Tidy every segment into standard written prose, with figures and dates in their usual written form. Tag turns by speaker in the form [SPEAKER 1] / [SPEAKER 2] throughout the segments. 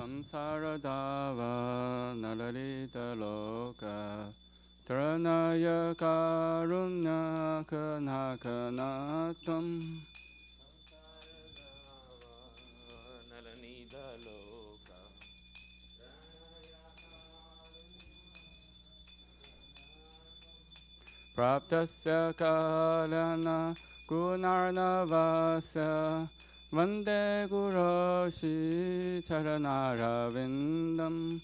[SPEAKER 1] Samsaradava Nalalita Loka Taranaya Karunya Kanakanatam Praptasya Kalana Gunarnavasya Vande Guroshi Charanaravindam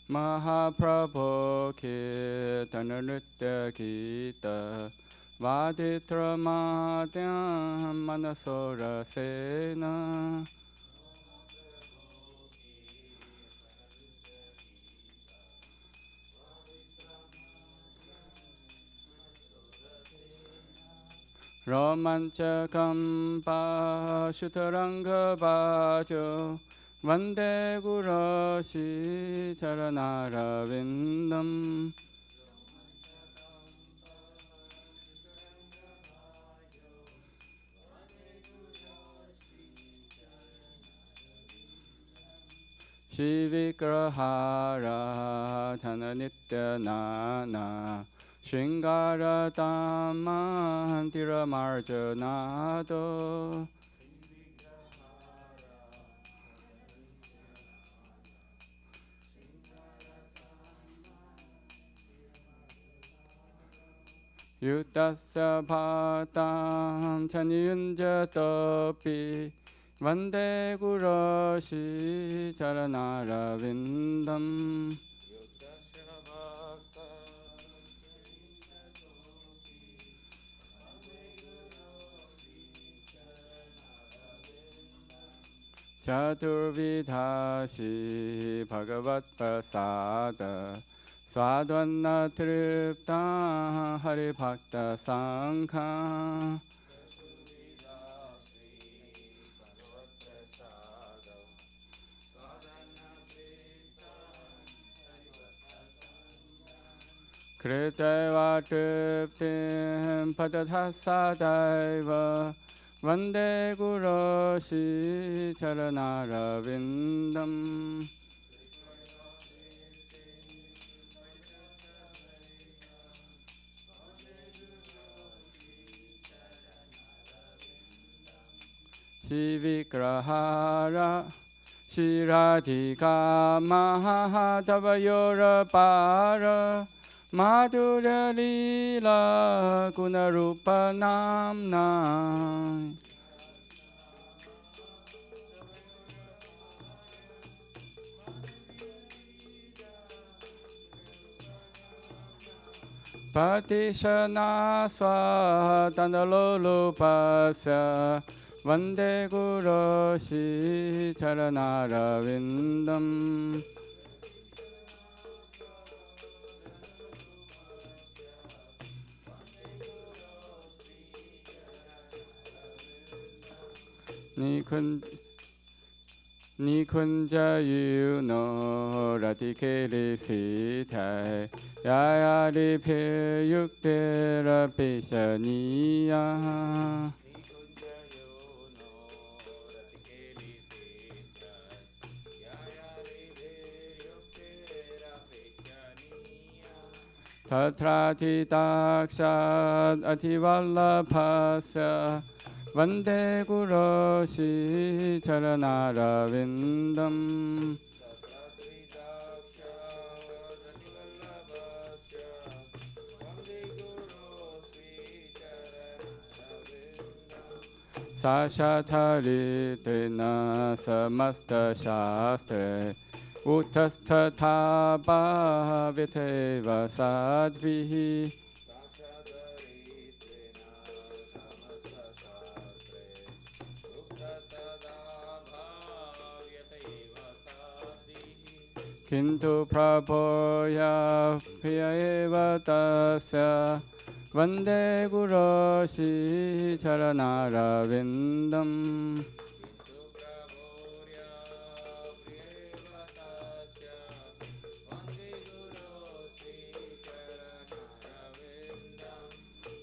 [SPEAKER 1] Mahaprabhu Kirtana Nritya Gita Vaditra Madhyam Manasora Sena Romanchakam Pashutaranga Bhajo Vande Guroshi Charanaravindam Shivikrahara Dhananitya Nana Shringara Tamantira Marjanado Yuktasya Bhattam Chaniyunjatopi Vande Guroshi Charanaravindam Chaturvidhashi Bhagavat Prasada Swadvanna Tripta Hari Bhakta Sangha Kriteva Triptim Padadhasadaiva Vande Guroshi Charanaravindam Shivikrahara Shiradhika Mahadavayora Para Madhura Lila Gunarupa Namna Patishana Swatanalolupasya Vande Guroshi Charanaravindam Nikunja Yuno Ratikeli Sitai Yayari Pyuktera Pishaniya Tatrati Dakshat Ativallabhasya Vande Guroshi Charanaravindam Sashatari Tena Samasta Shastre Uttasthatha Bhaviteva Sadvihi Kintu Prabhoya Piyaeva Tasya Vande Guroshi Charanaravindam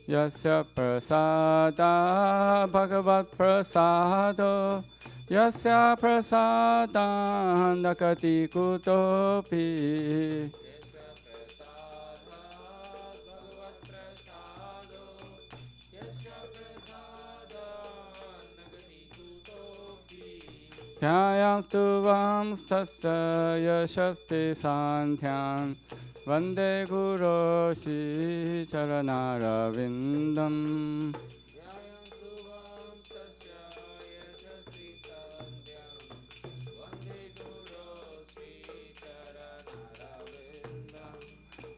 [SPEAKER 1] Yasya prasada bhagavat prasado Yasya prasada nakati kutopi Jyayastu vamstasya yashasti santhyam Vande Guru Shri Charanarvindam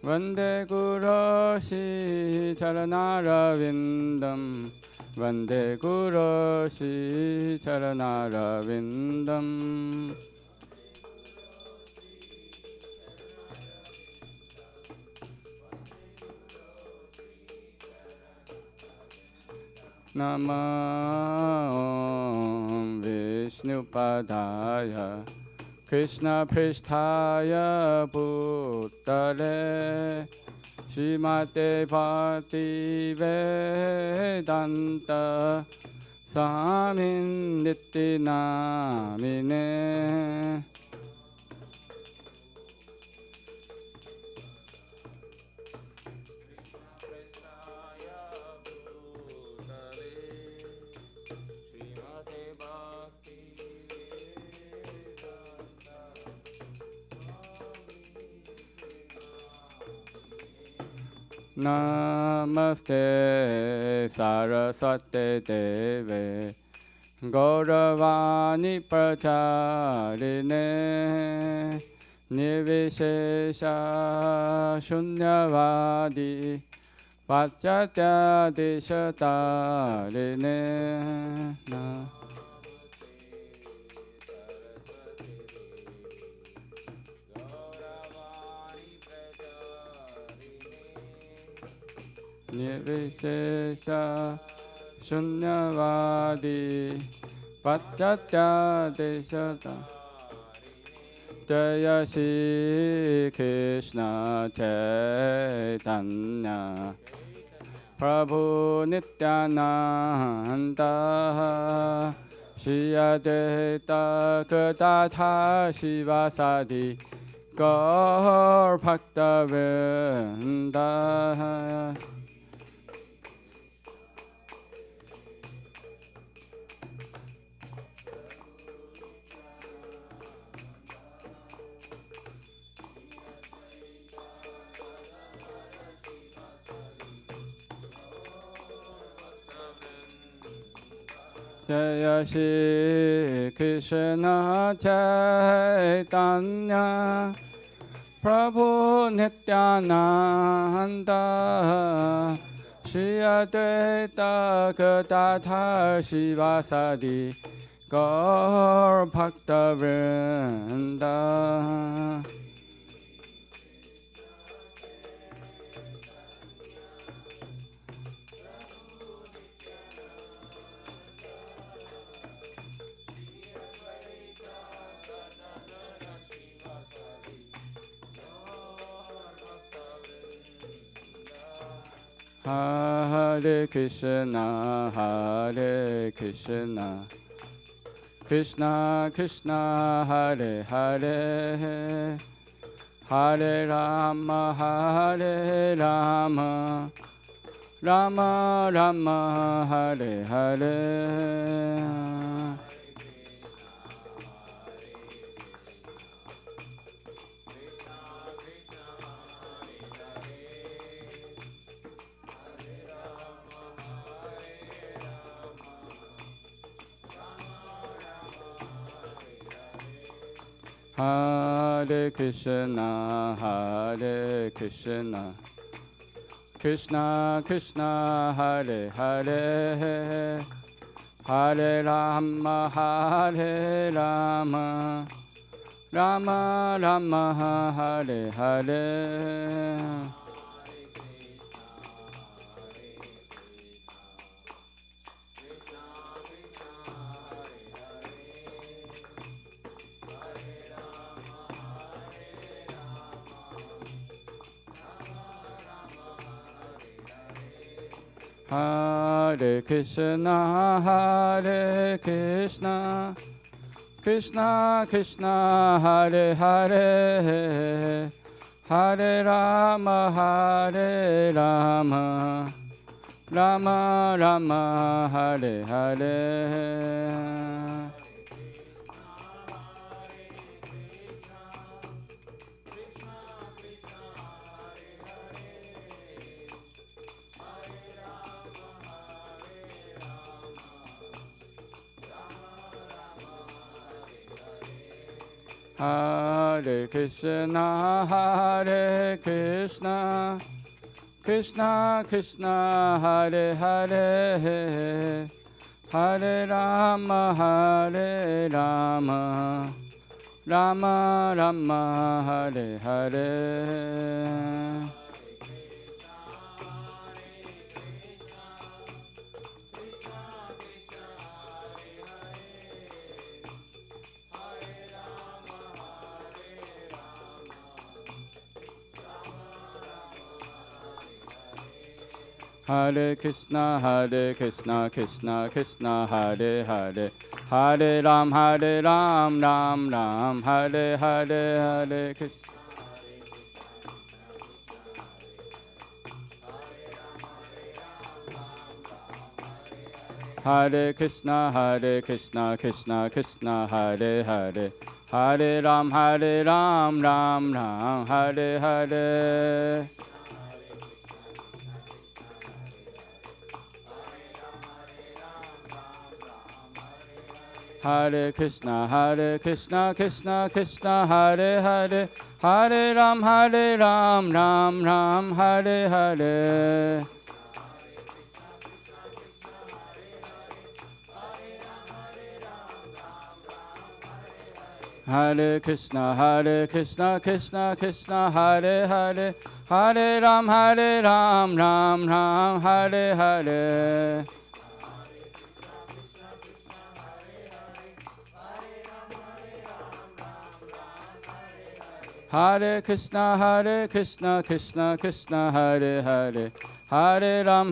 [SPEAKER 1] Vande Guru Shri Charanarvindam Vande Guru Shri Charanarvindam Namo Vishnupadaya Krishna Pristhaya Bhutale Srimate Bhakti Vedanta Swamin Nitti Namine Namaste Saraswate Deve Gauravani Pracharine Nirvishesha Shunyavadi Pachatya Deshatarine Nirvishesha Shunyavadi Pachatya Deshata Jaya Shri Krishna Chaitanya Prabhu Nityananda Shri Advaita Gadadhar Shivasadi Gaur Bhakta-vrinda Jaya Shri Krishna Chaitanya Prabhu Nityananda Shri Advaita Gadadhar Shivasadi Gaur Bhakta-vrinda Hare Krishna, Hare Krishna, Krishna Krishna, Hare Hare, Hare Rama, Hare Rama, Rama Rama, Hare Hare. Hare Krishna, Hare Krishna, Krishna Krishna, Hare Hare, Hare Rama, Hare Rama, Rama Rama, Hare Hare. Hare Krishna, Hare Krishna, Krishna Krishna, Hare Hare, Hare Rama, Hare Rama, Rama Rama, Hare Hare. Hare Krishna, Hare Krishna, Krishna Krishna, Hare Hare, Hare Rama, Hare Rama, Rama Rama, Hare Hare. Hare Krishna, Krishna Krishna, Hare Hare, Hare Ram, Ram Ram, Hare Hare, Hare Krishna. Hare Krishna, Krishna Krishna, Hare Hare, Hare Ram, Ram Ram, Hare Hare. Hare Krishna, Krishna Krishna, Hare Hare, Hare Ram, Ram Ram, Hare Hare. Hare Krishna, Krishna Krishna, Hare Hare, Hare Ram, Ram Ram, Hare Hare. Hare Krishna, Krishna Krishna, Hare Hare, Hare Ram,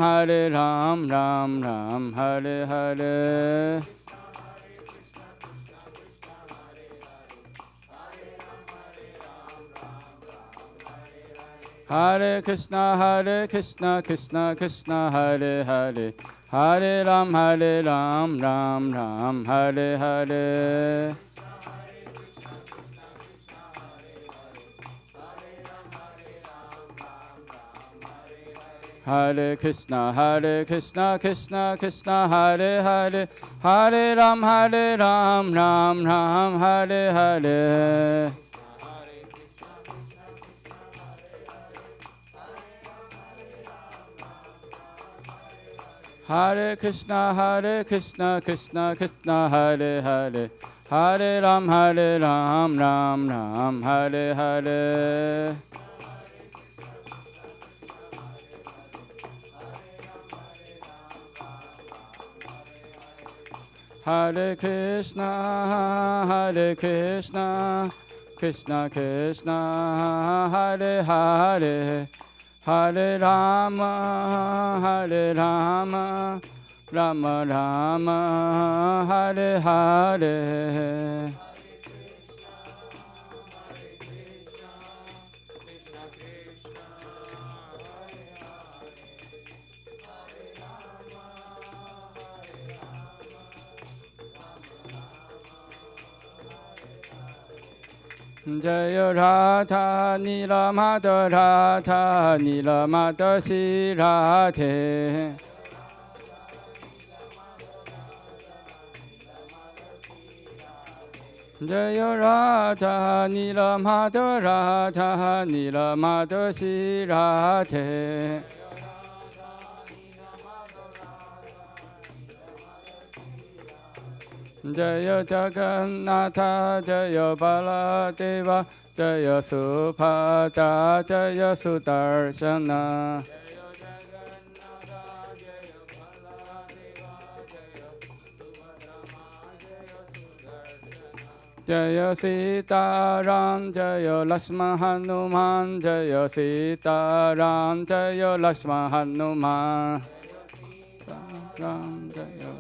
[SPEAKER 1] Ram Ram, Hare Hare. Hare Krishna, Krishna Hare Hare, Hare Ram, Ram Ram, Hare Hare. Hare Krishna, Krishna Hare Hare, Hare Ram, Ram Ram, Hare Hare. Hare Krishna, Krishna Hare Hare, Hare Ram, Ram Ram, Hare Hare. Hare Krishna, Krishna Krishna, Hare Hare, Hare Rama, Rama Rama, Hare Hare. Jaya Radha Nilamada Radha Nilamada Sri Radhe. Jaya Radha Nilamada Radha Nilamada Sri Radhe. Jaya Jagannatha, Jaya Baladeva, Jaya Subhadra, Jaya Sudarshana. Jaya Sitaram, Jaya Lakshmana Hanuman, Jaya Sitaram, Jaya Lakshmana Hanuman. Ram Jaya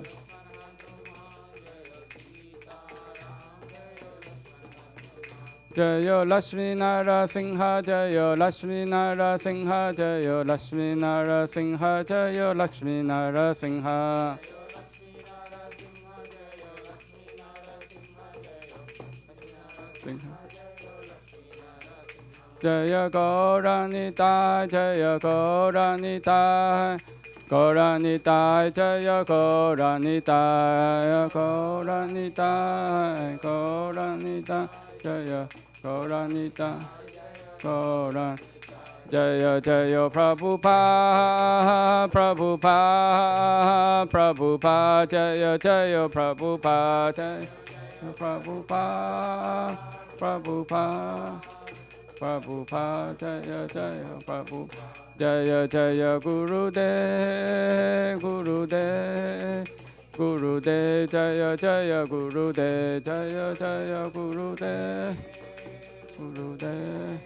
[SPEAKER 1] Jaya Lakshmi Nara Singha Jaya Lakshmi Nara Singha Jaya Lakshmi Nara Singha Jaya Lakshmi Nara Singha Jaya Gauranita Jaya Gauranita Gauranita Jaya Gauranita Gauranita Gauranita Jaya Gauranita Gauran Jaya Jaya Prabhupada Prabhupada Prabhupada Jaya Jaya Prabhupada Jaya Prabhupada Prabhupada Prabhupada Jaya Jaya Prabhupada Jaya Jaya Gurudev Gurudev Gurudev Jaya Jaya Gurudev Jaya Jaya Gurudev Gurudev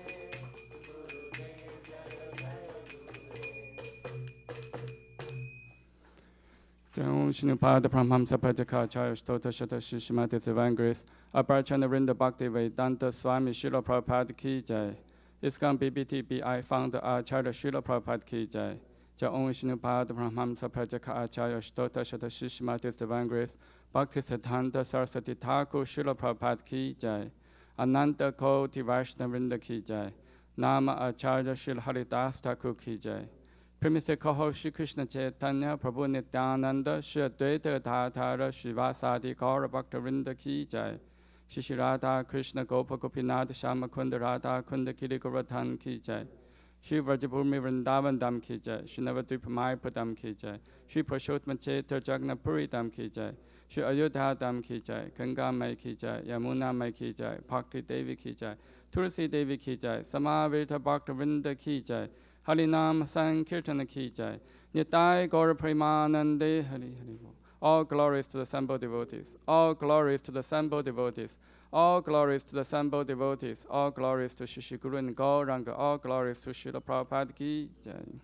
[SPEAKER 1] Jai Shripada Paramahamsa Pajaka Acharya Stota Shata Shishimati Divine Grace Aparchana Rinda Bhakti Vedanta Swami Srila Prabhupada Ki Jai ISKCON BBTBI Founder Acharya Srila Prabhupada Ki Jai Jai Om Shripada Paramahamsa Pajaka Acharya Stota Shata Shishimati Divine Grace Bhakti Siddhanta Saraswati Thakur Srila Prabhupada Ki Jai Ananta Koti Vaishnava Vrinda Ki Jai Nama Acharya Srila Haridas Thakur Ki Jai Premi se kaho Shri Krishna Chaitanya Prabhu Nityananda Shri Advaita Gadadhara Srivasadi Gaura Bhakta Vrinda Ki Jai Shri Radha Krishna Gopa Gopinath Shama Kunda Radha Kunda Kiri Govardhan Ki Jai Shri Vrajabhumi Vrindavan Dham Ki Jai Shri Navadvipa Mayapur Dham Ki Jai Shri Purushottam Chaitra Jagannath-puri Dham Ki Jai Shri Ayodhya Dham Ki Jai Ganga Mai Ki Jai Yamuna Mai Ki Jai Bhakti Devi Ki Jai Tulsi Devi Ki Jai Samaveta Bhakta Vrinda Ki Jai Harinam Sankirtana Ki Jai Nitai Gaura Premanande Hari Hari Bol. All glories to the assembled devotees. All glories to the assembled devotees. All glories to the assembled devotees. All glories to Shri Guru and Gauranga. All glories to Srila Prabhupada Ki Jai.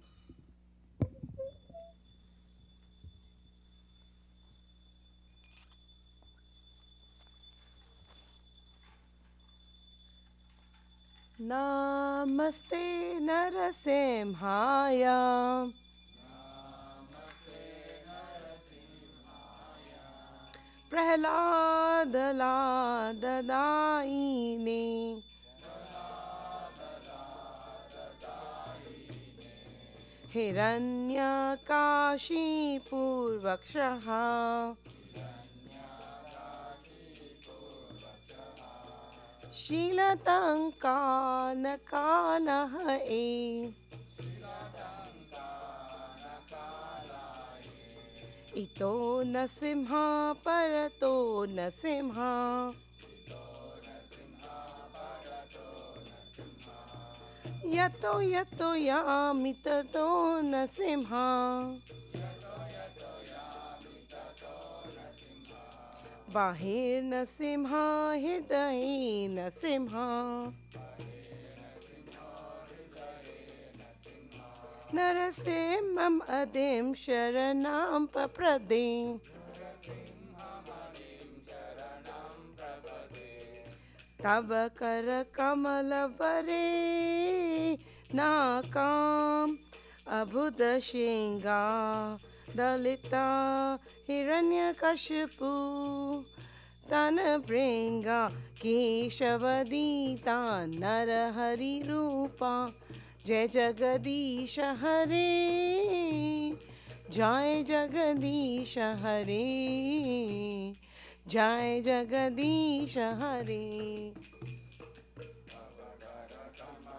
[SPEAKER 2] Namaste Narasimhaya Prahlada Ladadaine Hiranyakashi Purvakshaha Shilatankanakanahae Ito Nasimha Parato Nasimha Yato Yato Yamitato Nasimha Bahir Nasimha Hridaye Nasimha Narasimham Adim Sharanam Papradim Tava Kara Kamala Vare Nakam Abhuda Shinga Dalita Hiranyakashipu Tanabringa Keshavadita Narahari Rupa Jai Jagadisha Hare Jai Jagadisha Hare Jai Jagadisha Hare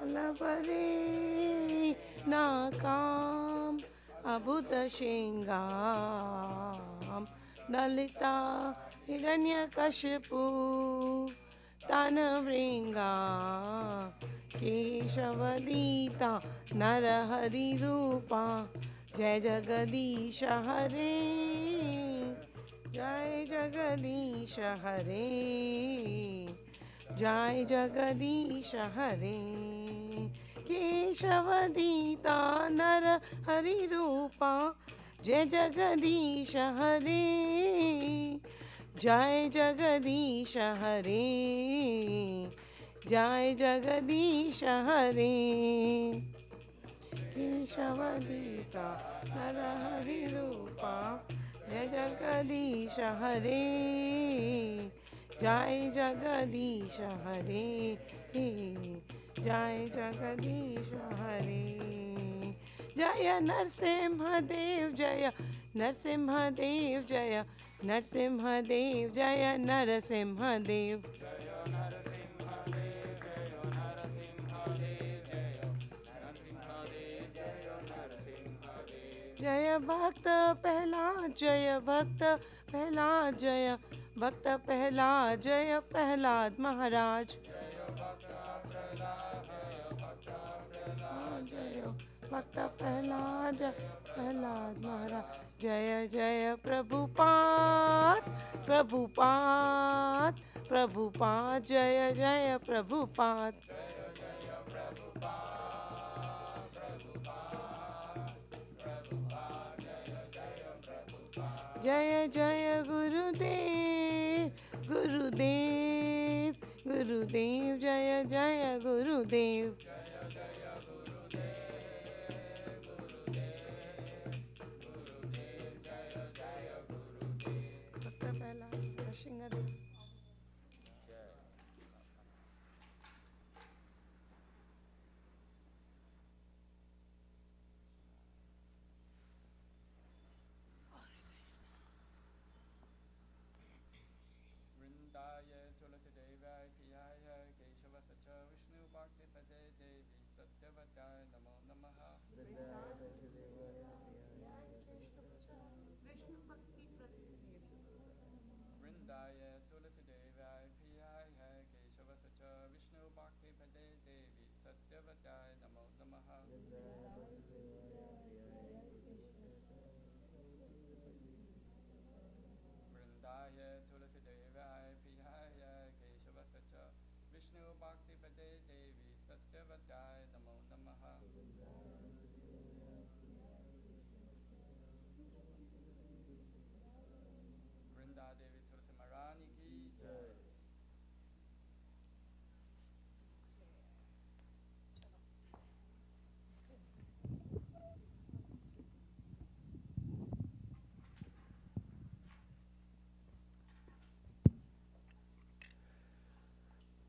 [SPEAKER 2] Lavare Nakam Abhuda Shingam Dalita Hiranyakashipu Tanavringa Keshavadita Narahari Rupa Jai Jagadisha Hare Jai Jagadisha Hare Jai Jagadisha Hare Keshavadita Narahari Rupa जय जगदीश हरे, जय जगदीश हरे, जय जगदीश हरे। केशवदीता नरहरि रूपा, जय जगदीश हरे, जय जगदीश हरे, जय जगदीश हरे। जय नरसिंहदेव जय, नरसिंहदेव जय, नरसिंहदेव जय, नरसिंहदेव। जय भक्त प्रहलाद जय, भक्त प्रहलाद जय, भक्त प्रहलाद जय, प्रहलाद महाराज। जय भक्त प्रहलाद, प्रहलाद महाराज। जय जय प्रभुपाद, प्रभुपाद, प्रभुपाद, जय जय प्रभुपाद। जय जय गुरुदेव, गुरुदेव, गुरुदेव, जय जय गुरुदेव।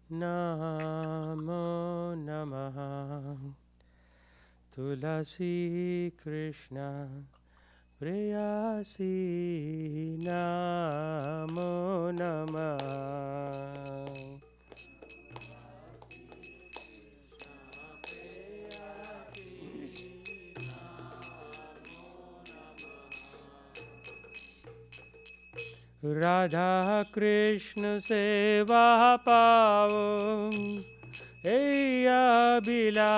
[SPEAKER 3] नमो नमः तुलसी कृष्ण प्रेयसी, नमो नमः। राधा कृष्ण सेवा पाओ ए अभिलाषी,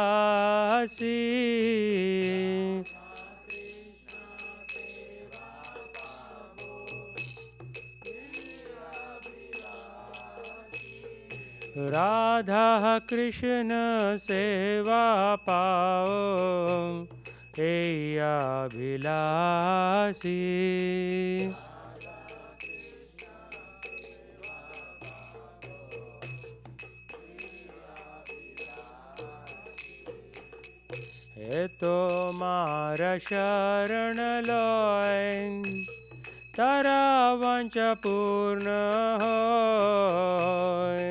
[SPEAKER 3] राधा कृष्ण सेवा पाओ ए अभिलाषी। तो मारा शरण लय तारा वांछा पूर्ण होय।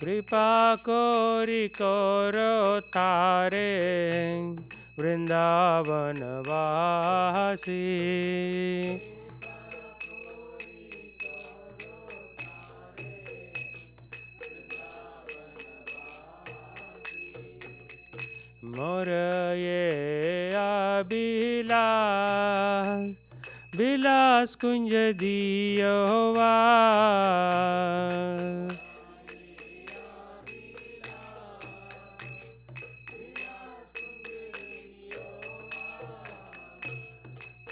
[SPEAKER 3] कृपा कोरी करो तारे वृंदावन वासी। मोर ये अभिलाष विलास कुंज दियोवा।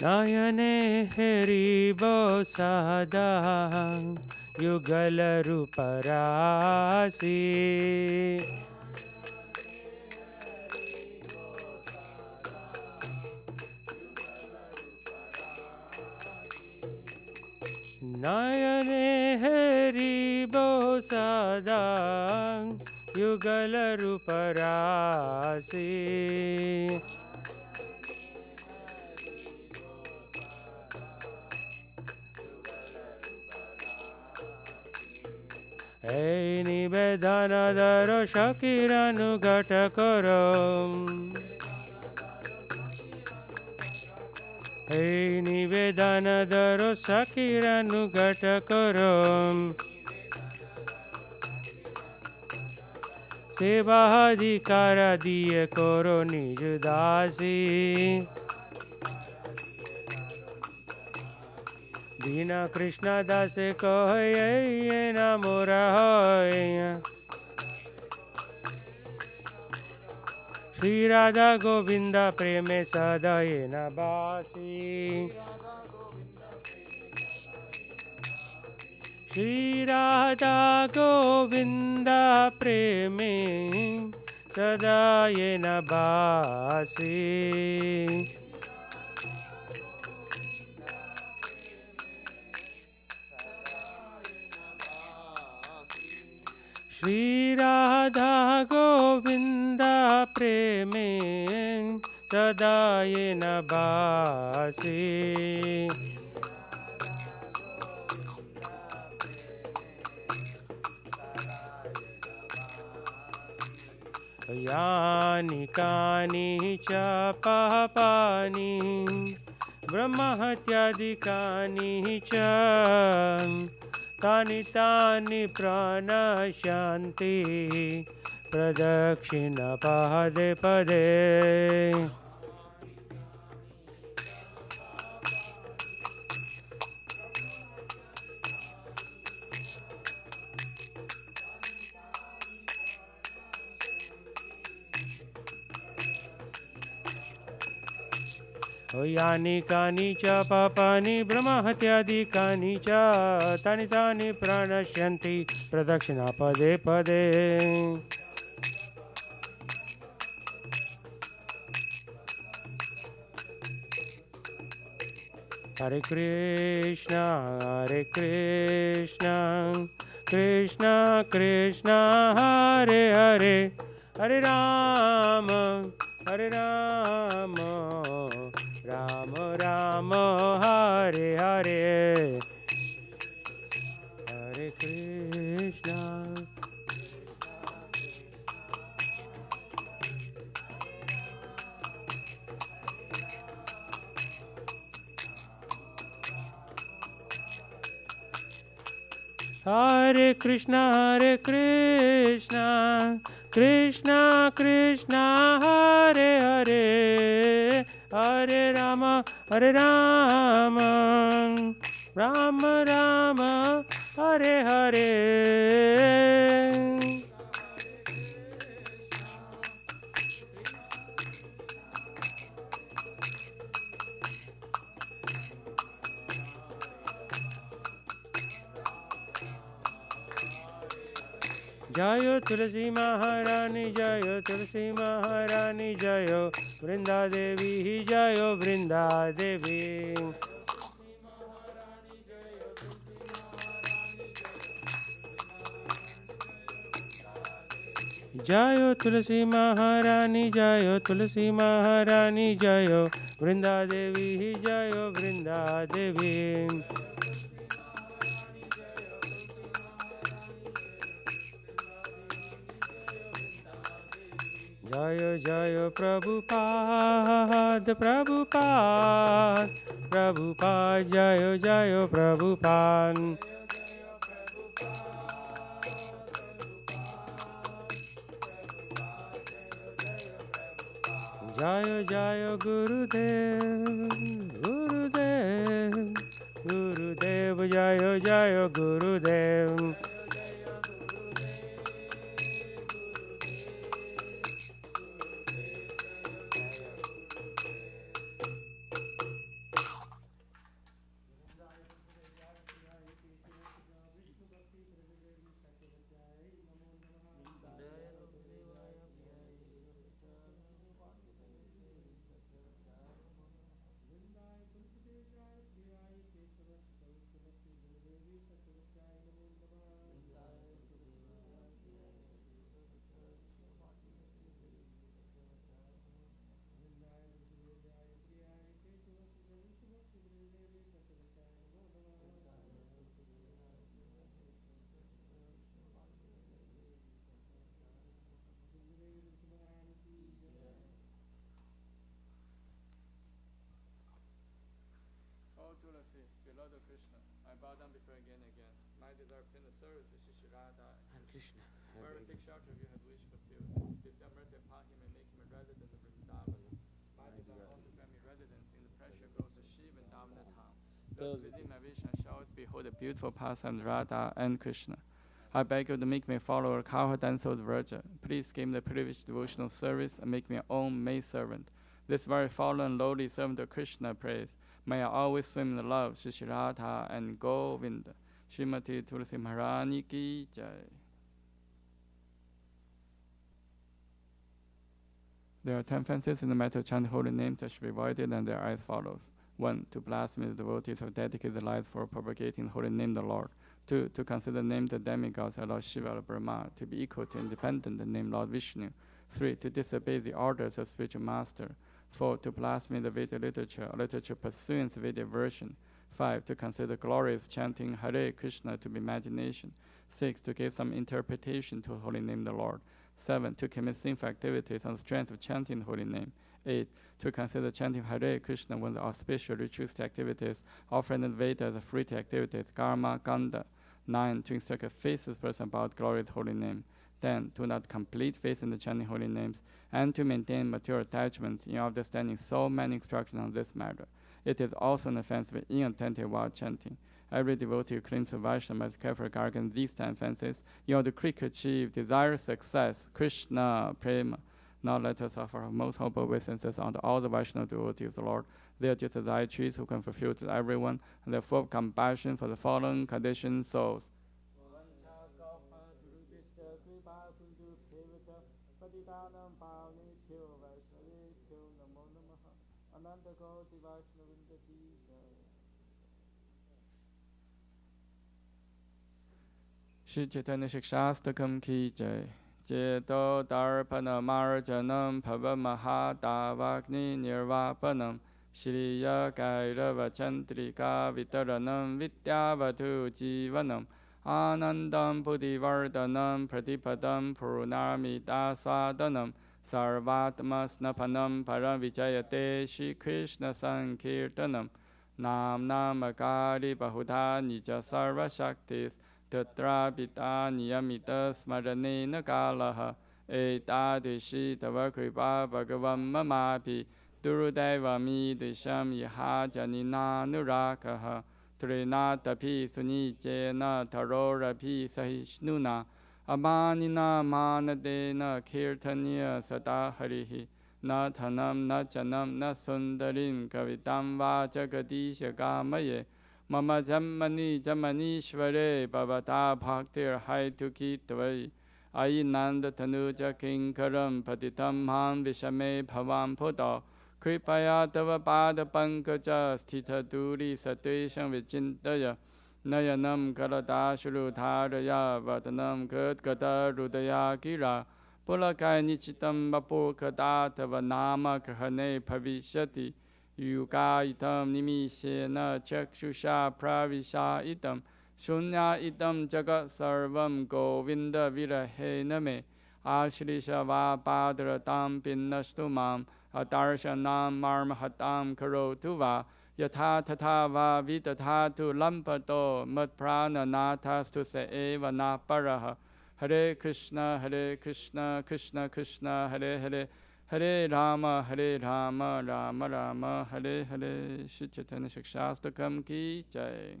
[SPEAKER 3] नयने हेरिबो सदा युगल रूप राशि। नयने हरिबो सदा युगल रूप राशि। हे निवेदन दरो शकीर अनुघट करो। हे निवेदन दरो शकीर अनुघट करो। सेवा अधिकार दिए करो निज दासी। दीन कृष्ण दास कहे न मोरा है। श्री राधा गोविंद प्रेम सदय न बासी। श्री राधा गोविंद प्रेम सदय न बासी। श्री राधा गोविंद प्रेमे सदाय न बासी। यानि कानि च पापानि ब्रह्महत्यादिकानि च तानि तानि प्रणश्यन्ति प्रदक्षिण पदे पदे। यानि कानि च पापानि ब्रह्महत्यादिकानि च तानि तानि प्रणश्यन्ति प्रदक्षिणा पदे पदे। हरे कृष्णा कृष्णा कृष्णा हरे हरे, हरे राम राम राम हरे हरे, हरे कृष्णा। हरे कृष्णा कृष्णा कृष्णा हरे हरे, हरे राम राम राम हरे हरे। जय तुलसी महारानी जय तुलसी महारानी जय वृंदा देवी जय वृंदा देवी। जय तुलसी महारानी जय तुलसी महारानी जय वृंदा देवी जय वृंदा देवी। जय जय प्रभुपाद प्रभुपाद प्रभुपाद जय जय प्रभुपाद। जय जय गुरुदेव गुरुदेव गुरुदेव जय जय गुरुदेव।
[SPEAKER 1] Krishna, I bow down before again and again. My desire obtain the service of Shri Radha.
[SPEAKER 2] And Krishna.
[SPEAKER 1] Wherever take shelter, you have wish fulfilled. Bestow mercy upon him and make him a resident of Vrindavan. My desire also grant me residence in the precious groves of Shiva and Damna town. Thus within my vision I shall always behold the beautiful pastimes of Radha and Krishna. I beg you to make me follow a cowherd and soul virgin. Please give me the privileged devotional service and make me your own maid servant. This very fallen lowly servant of Krishna prays. May I always swim in the love of Shri Radha and Govinda. Srimati Tulsi Maharani ki jai. There are 10 fences in the matter of chanting holy names that should be avoided, and they are as follows. 1. To blaspheme the devotees have dedicated their lives for propagating the holy name of the Lord. 2. To consider the name of the demigods of Lord Shiva or Brahma to be equal to independent the name Lord Vishnu. 3. To disobey the orders of spiritual master. 4. To blaspheme the Vedic literature or literature pursuant to Vedic version. 5. To consider glorious chanting Hare Krishna to be imagination. 6. To give some interpretation to the holy name of the Lord. 7. To commit sinful activities on the strength of chanting the holy name. 8. To consider chanting Hare Krishna one of the auspicious ritualistic activities, offering the Vedas as fruitive activities, karma, ganda. 9. To instruct a faithless person about glorious holy name. 10. To not complete faith in the chanting holy names, and to maintain material attachments in understanding so many instructions on this matter. It is also an offense to be inattentive while chanting. Every devotee who claims to Vaishnava must carefully guard against these 10 offenses in order to quickly achieve desired success. Krishna Prema. Now let us offer our most humble obeisances unto all the Vaishnava devotees of the Lord. They are just as eye trees who can fulfill to everyone, and they are full of compassion for the fallen conditioned souls. Shri Chaitanya Shikshastakam ki jai. Jeto darpana marjanam bhava mahadavagni nirvapanam Shriya kairava chandrika vitaranam vidyavatu jivanam Anandam buddhivardhanam pratipadam purnamita swadanam Sarvatma snapanam paravijayate Shri Krishna Sankirtanam Nam namakari bahudha nija sarva shaktis Tatra pita niyamita smaranena kalaha Etadishi tava kripa bhagavam mamapi Durudevami disham yaha janina nurakaha Trinatapi sunijena tarorapi sahishnuna Amanina manadena kirtaniya sada harihi Na thanam na chanam na sundarim kavitam va jagadisha gamaye Mama Jamani Jamanishware Bhavata Bhaktir Haituki Tvai Ainanda Tanuja Kinkaram Patitam Han Vishame Bhavam Poda Kripaya Tava Pada Pankaja Sthita Duri Satesham Vichintaya Nayanam Kaladashuru Dharaya Vatanam Gata Rudaya Gira Pulakai Nichitam Vapurkada Tava Nama Krahane Pavishati Yuga itam nimishena chakshusha pravisha itam Shunya itam jagat sarvam govinda virahena me Ashrisha va padratam pinnastumam Atarshanam marmahatam karotu va Yatha tatha va vitatatu lampato matprana nathastu se eva na paraha Hare Krishna, Krishna Krishna, Hare Hare Hare Rama, Rama Rama, Hare Hare. Shri Chaitanya Shikshastakam ki jai.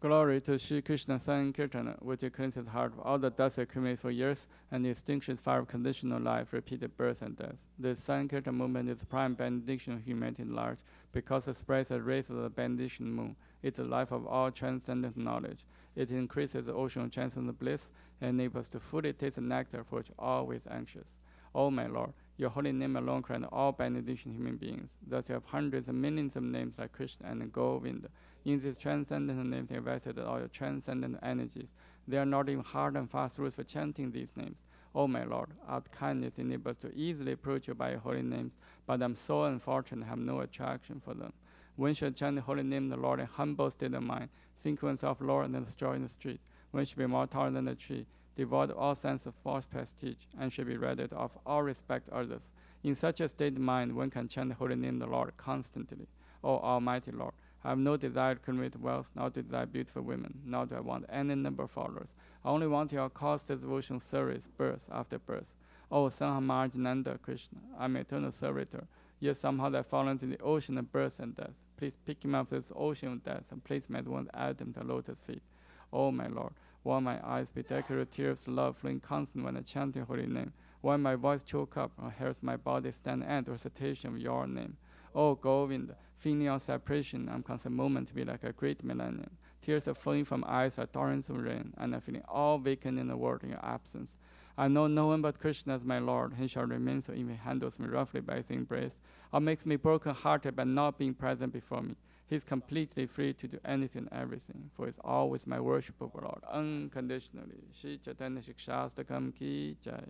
[SPEAKER 1] Glory to Shri Krishna Sankirtana, which cleanses the heart of all the dust accumulated for years and extinguishes fire of conditional life, repeated birth and death. The Sankirtan movement is the prime benediction of humanity at large, because it spreads the rays of the benediction moon. It's the life of all transcendent knowledge. It increases the ocean of transcendent bliss and enables us to fully taste the nectar for which always anxious. O my Lord, your holy name alone grants all benediction human beings. Thus you have hundreds and millions of names like Krishna and Govinda. In these transcendent names, you invested all your transcendent energies. There are not even hard and fast rules for chanting these names. O my Lord, out kindness enables us to easily approach you by your holy names, but I'm so unfortunate I have no attraction for them. One should chant the holy name of the Lord in humble state of mind, think oneself Lord and destroy in the street. One should be more tolerant than a tree, devoid of all sense of false prestige, and should be ready to offer all respect to others. In such a state of mind, one can chant the holy name of the Lord constantly. O Almighty Lord, I have no desire to accumulate wealth, nor to desire beautiful women, nor do I want any number of followers. I only want your constant devotion service, birth after birth. O Sanhamarjananda Krishna, I am eternal servitor. Yet somehow I fall into the ocean of birth and death. Please pick me up from this ocean of death and place me at one Adam the lotus feet. O my Lord, while my eyes be decorated with tears of love flowing constant when I chant your holy name, while my voice choke up or hairs my body stand at recitation of your name. O Govinda, feeling your separation, I'm constant moment to be like a great millennium. Tears are flowing from eyes like torrents of rain, and I'm feeling all vacant in the world in your absence. I know no one but Krishna as my Lord. He shall remain so if he handles me roughly by his embrace, or makes me broken-hearted by not being present before me. He is completely free to do anything and everything, for he is always my worshipable Lord, unconditionally. Shri Chaitanya Shikshastakam ki jai.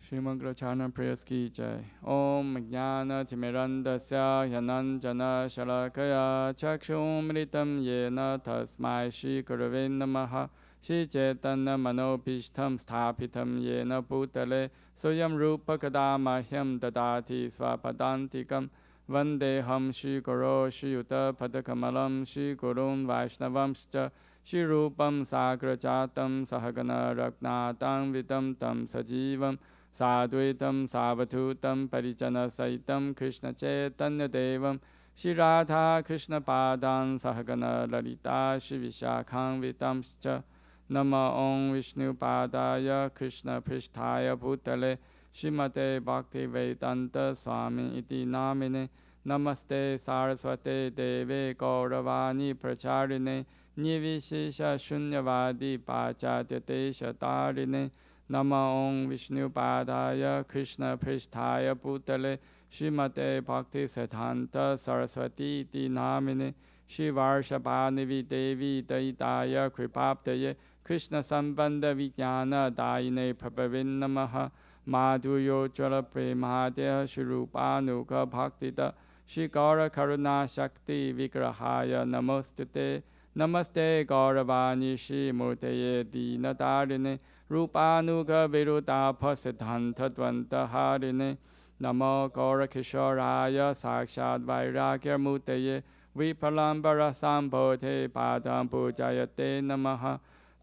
[SPEAKER 1] Shri Mangala Charna Prayas ki jai. Om Jnana Timirandasya Yananjana Shalakaya Chakshum Mritam Yena Tasmai Shri Gurave Namaha. Shri Chaitanya Manopishtam Sthapitam Yena Bhutale Soyam Rupa Kadamahyam Dadati Swapadantikam Vandeham Shri Guru Shri Yuta Padakamalam Shri Gurun Vaishnavamscha Shri Rupam Sagrajatam Sahagana Ragnatam Vitam Tam Sajivam Sadvaitam Savatutam Parijana Saitam Krishna Chaitanya Devam Shri Radha Krishna Padan Sahagana Lalita Shri Vishakham Vitamscha Nama Om Vishnu Padaya Krishna Pristhaya Bhutale Srimate Bhakti Vedanta Swami Iti Namine Namaste Saraswate Deve Gauravani Pracharine Nivishesha Shunyavadi Pachatyate Shatarine Nama Om Vishnu Padaya Krishna Pristhaya Bhutale Srimate Bhakti Siddhanta Saraswati Iti Namine Shri Varshabhanivi Devi Daitaya Kripaptaye Krishna Sambandha Vijnana Daine Prabhavin Namaha Madhuryo Jala Premadeha Shri Rupanuga Bhaktita Shri Gaura Karuna Shakti Vigrahaya Namostute Namaste Gauravani Shri Murteye Dinadarine Rupanuga Viruddha Siddhanta Dvanta Harine Namo Gaura Kishoraya Sakshad Vairagya Murteye Vipalambara Sambodhe Padam Pujayate Namaha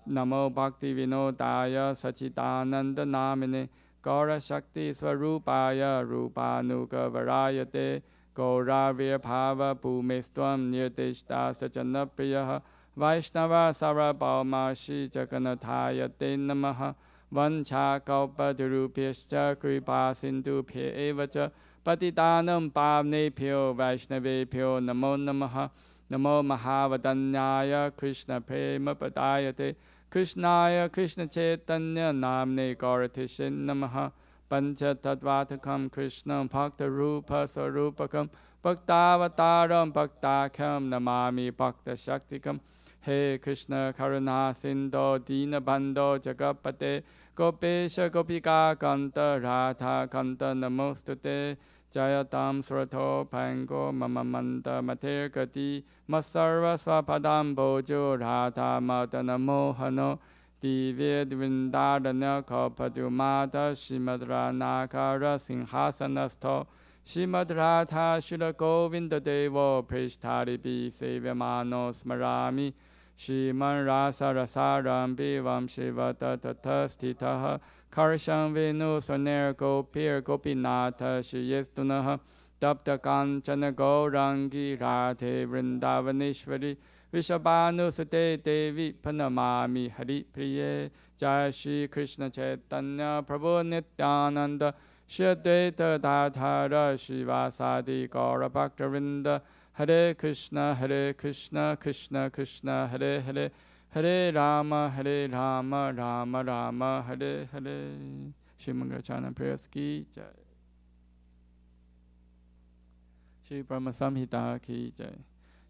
[SPEAKER 1] Namo Bhakti Vinodaya Sachidananda Namine Gaura Shakti Swarupaya Rupanuga Varayate Gaura Virbhava Bhumistvam Nirdishta Sajanapriyaha Vaishnava Sarabhauma Shri Jagannatayate Namaha Vancha Kalpadurupyascha Kripa Sindhubhya Evacha Patitanam Pavnebhyo Vaishnavebhyo Namo Namaha Namo Mahavadanyaya Krishna Prema Padayate Krishnaya Krishna Chaitanya Namne Gauratishin Namaha Pancha Tadvatakam Krishna Bhakta Rupa Sarupakam Bhaktavataram Bhaktakham Namami Bhakta Shaktikam He Krishna Karuna Sindho Dina Bandho Jagapate Gopesha Gopika Kanta Radha Kanta Namostute Jayatam Surato Pango Mamamanta Mater Gati Masarva Swapadam Bojo Radha Madana Mohano Divya Vrindarana Kapadumata Shimadra Nakara Singhasanasto Shimadratha Shila Govinda Devo Prishtari Bi Sevyamano Smarami Shiman Rasa Rasaram Bivam Shivata Tatastitaha Karsham Venu Soner Gopir Gopinatha Shiyestunaha Tapta Kanchana Gaurangi Radhe Vrindavaneshwari Vishabhanu Sute Devi Panamami Hari Priye Jai Shri Krishna Chaitanya Prabhu Nityananda Shri Advaita Dadhara Shivasadi Gaura Bhaktavinda Hare Krishna Krishna Krishna Hare Hare Hare Rama Rama Rama Hare Hare. Shri Mangala Charna Prayas ki jai. Shri Brahma Samhita ki jai.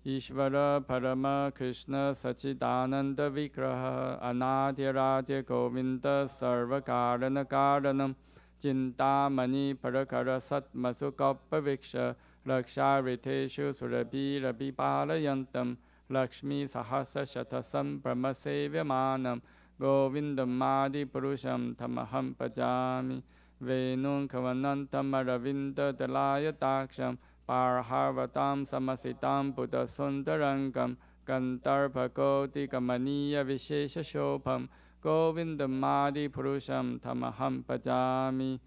[SPEAKER 1] Ishvara Parama Krishna Sachidananda Vigraha Anadhyaradhya Govinda Sarva Karana Karanam Chintamani Parakara Satmasu Kappa Viksha Lakshariteshu Surabhi Rabhi Palayantam Lakshmi Sahasa Shatasam Brahma Sevyamanam Govindamadi Purusham Tamaham Bhajami. Venun Kavanantam Aravinda Dalayataksam Parharvatam Samasitam Buddha Sundarangam Gantarpakoti Kamaniya Vishesha Shopam Govindamadi Purusham Tamaham Bhajami.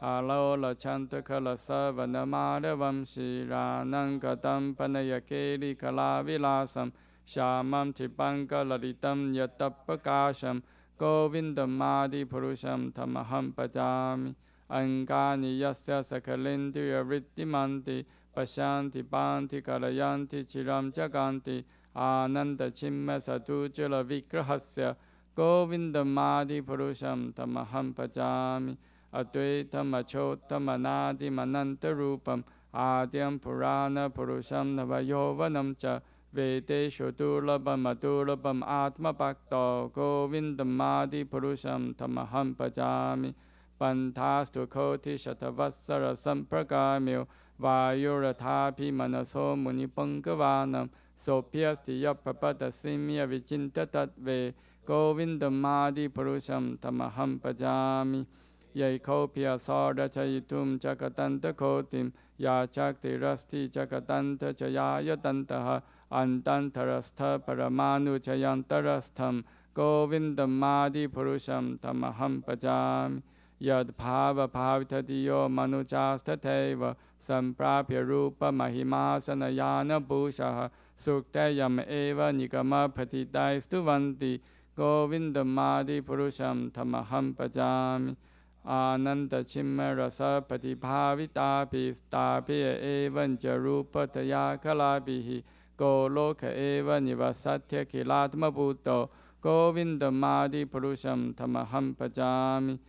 [SPEAKER 1] Alola Chantakala Savanamadavam Shiranangatam Panayakeli Kalavilasam Shamam Tripanga Lalitam Yatapakasham Govindamadi Purusham Tamaham Bhajami. Angani Yasya Sakalindriya Rittimanti Pashanti Panti Kalayanti Chiram Jaganti Ananda Chimma Satujala Vikrahasya Govindamadi Purusham Tamaham Bhajami. Advaitam Achotam Anadi Mananta Rupam Adyam Purana Purusham Navayovanam Cha Vedeshu Durlabam Adurlabam Atma Bhakta Govindamadi Purusham Tamaham Bhajami. Pantastu Koti Shatavassara Sampragamyo Vayuratapi Manaso Munipangavanan Sopyasti Yaprapada Simya Vichinta Tatve Govindamadi Purusham Tamaham Bhajami. Yaikopya Sarda Chayitum Chakatanta Kotim Ya Chakti Rasti Chakatanta Chayaya Tantaha Antantarastha Paramanu Chayantarastham Govindamadi Purusham Tamaham Bhajami. Yad Bhava Bhavitadiyo Manuchastateva Samprapya Rupa Mahimasana Yana Bhushaha Suktayam Eva Nikama Patidai Stuvanti Govindamadi Purusham Tamaham Bhajami. Ananda Chimma Rasa Patibhavitapi Stapiya Evancha Rupataya Kalabihi Goloka Eva Nivasatya Kilatma Bhutto Govindamadi Purusham Tamaham Bhajami.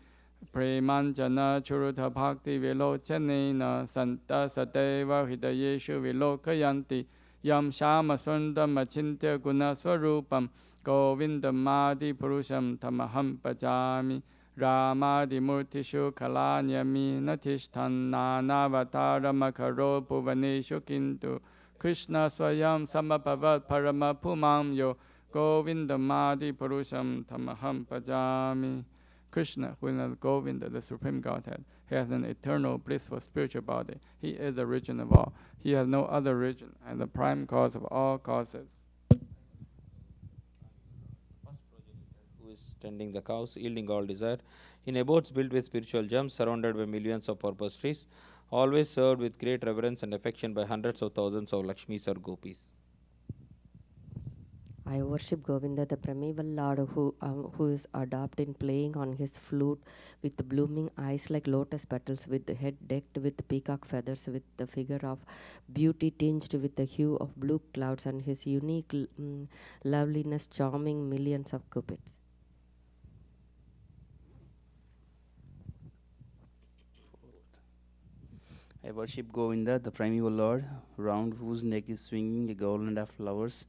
[SPEAKER 1] Premanjana Churuta Bhakti Vilochanena Santa Sateva Hidayeshu Vilokayanti Yam Shama Sundam Achintya Guna Swarupam Govindamadi Purusham Tamaham Bhajami. Ramadi Murtishu Kalanyami Natishtan Nanavatara Makaro Puvaneshu Kintu Krishna Swayam Samapavat Parama Pumam Yo Govindamadi Purusham Tamaham Bhajami. Krishna, who is Govinda, the Supreme Godhead, he has an eternal, blissful spiritual body. He is the origin of all. He has no other origin, and the prime cause of all causes.
[SPEAKER 4] Who is tending the cows, yielding all desire, in abodes built with spiritual gems, surrounded by millions of purpose trees, always served with great reverence and affection by hundreds of thousands of Lakshmis or Gopis.
[SPEAKER 5] I worship Govinda, the primeval Lord, who is adept in playing on his flute, with blooming eyes like lotus petals, with the head decked with peacock feathers, with the figure of beauty tinged with the hue of blue clouds, and his unique loveliness charming millions of cupids.
[SPEAKER 6] I worship Govinda, the primeval Lord, round whose neck is swinging a garland of flowers,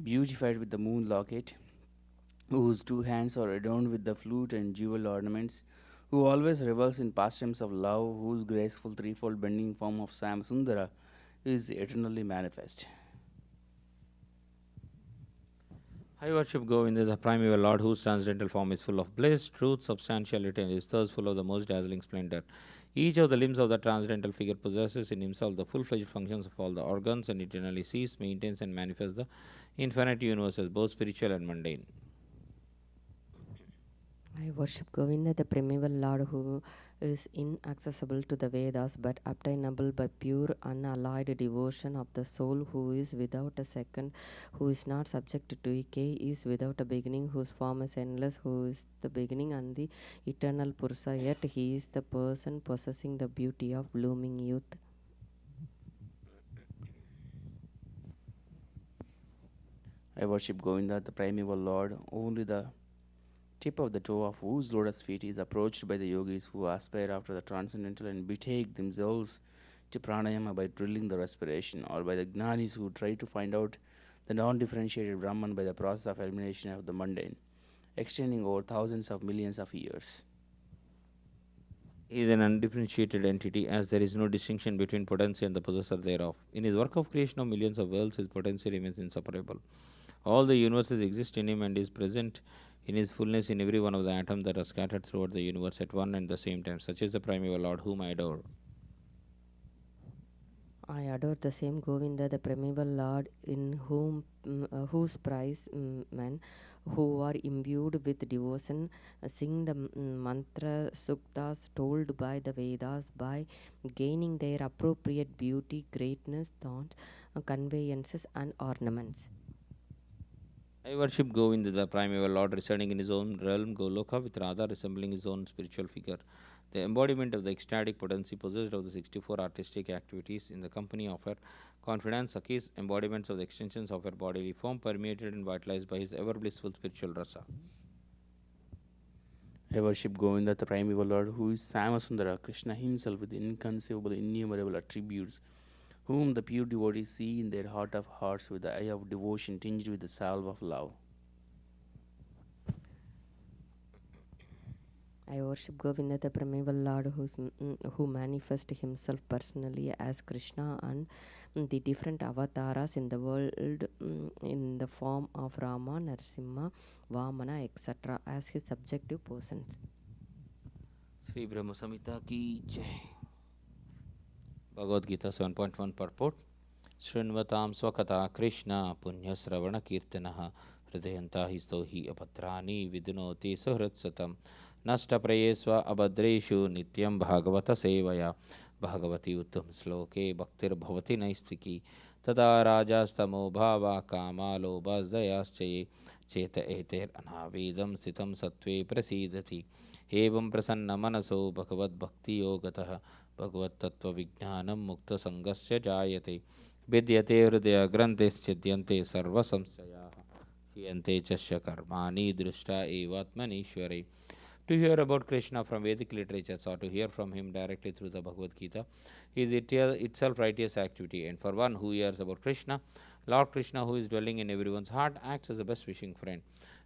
[SPEAKER 6] beautified with the moon locket, whose two hands are adorned with the flute and jewel ornaments, who always revels in pastimes of love, whose graceful threefold bending form of Sam Sundara is eternally manifest.
[SPEAKER 4] I worship Govinda, the primeval Lord, whose transcendental form is full of bliss, truth, substantiality, and is thus full of the most dazzling splendor. Each of the limbs of the transcendental figure possesses in himself the full-fledged functions of all the organs, and eternally sees, maintains, and manifests the infinite universe as both spiritual and mundane.
[SPEAKER 5] I worship Govinda, the primeval Lord, who is inaccessible to the Vedas but obtainable by pure, unalloyed devotion of the soul, who is without a second, who is not subject to decay, is without a beginning, whose form is endless, who is the beginning and the eternal Purusha, yet he is the person possessing the beauty of blooming youth.
[SPEAKER 6] I worship Govinda, the primeval Lord, only the tip of the toe of whose lotus feet is approached by the yogis who aspire after the transcendental and betake themselves to pranayama by drilling the respiration, or by the jnanis who try to find out the non-differentiated Brahman by the process of elimination of the mundane, extending over thousands of millions of years.
[SPEAKER 4] He is an undifferentiated entity, as there is no distinction between potency and the possessor thereof. In his work of creation of millions of worlds, his potency remains inseparable. All the universes exist in him and is present in his fullness in every one of the atoms that are scattered throughout the universe at one and the same time. Such is the primeval Lord whom I adore.
[SPEAKER 5] I adore the same Govinda, the primeval Lord, in whom whose praise men who are imbued with devotion sing the mantra suktas told by the Vedas by gaining their appropriate beauty, greatness, thoughts, conveyances, and ornaments.
[SPEAKER 4] I worship Govinda, the primeval Lord, residing in his own realm, Goloka, with Radha resembling his own spiritual figure, the embodiment of the ecstatic potency possessed of the 64 artistic activities in the company of her confidant Sakis, embodiments of the extensions of her bodily form, permeated and vitalized by his ever blissful spiritual rasa.
[SPEAKER 6] I worship Govinda, the primeval Lord, who is Samasundara, Krishna himself with inconceivable, innumerable attributes, whom the pure devotees see in their heart of hearts with the eye of devotion tinged with the salve of love.
[SPEAKER 5] I worship Govinda, the primeval Lord, who manifests himself personally as Krishna and the different avatars in the world in the form of Rama, Narasimha, Vamana, etc. as his subjective persons.
[SPEAKER 4] Sri Brahma Samhita ki jai. Bhagavad Gita 7.1 purport. Srinvatam swakata Krishna punya sravana kirtanaha hridayanta histo hi apatrani vidunoti suhritsatam nasta prayesva abhadreshu nityam bhagavata sevaya bhagavati uttam sloke bhaktir bhavati naistiki tada rajastamo bhava kama lobhasdayaschaye cheta eter anavedam stitam sattve prasidati evam prasanna manaso bhagavad bhakti yogatah bhagavad tattva vijnanam mukta sangasya jayate विद्यते हृदय ग्रंथिश्चिद्यन्ते सर्वसंशयाः क्षीयन्ते च कर्माणि दृष्टा एवात्मनीश्वरे. To hear about Krishna from Vedic literatures or to hear from him directly through the Bhagavad Gita is itself righteous activity, and for one who hears about Krishna, Lord Krishna, who is dwelling in everyone's heart, acts as a best wishing friend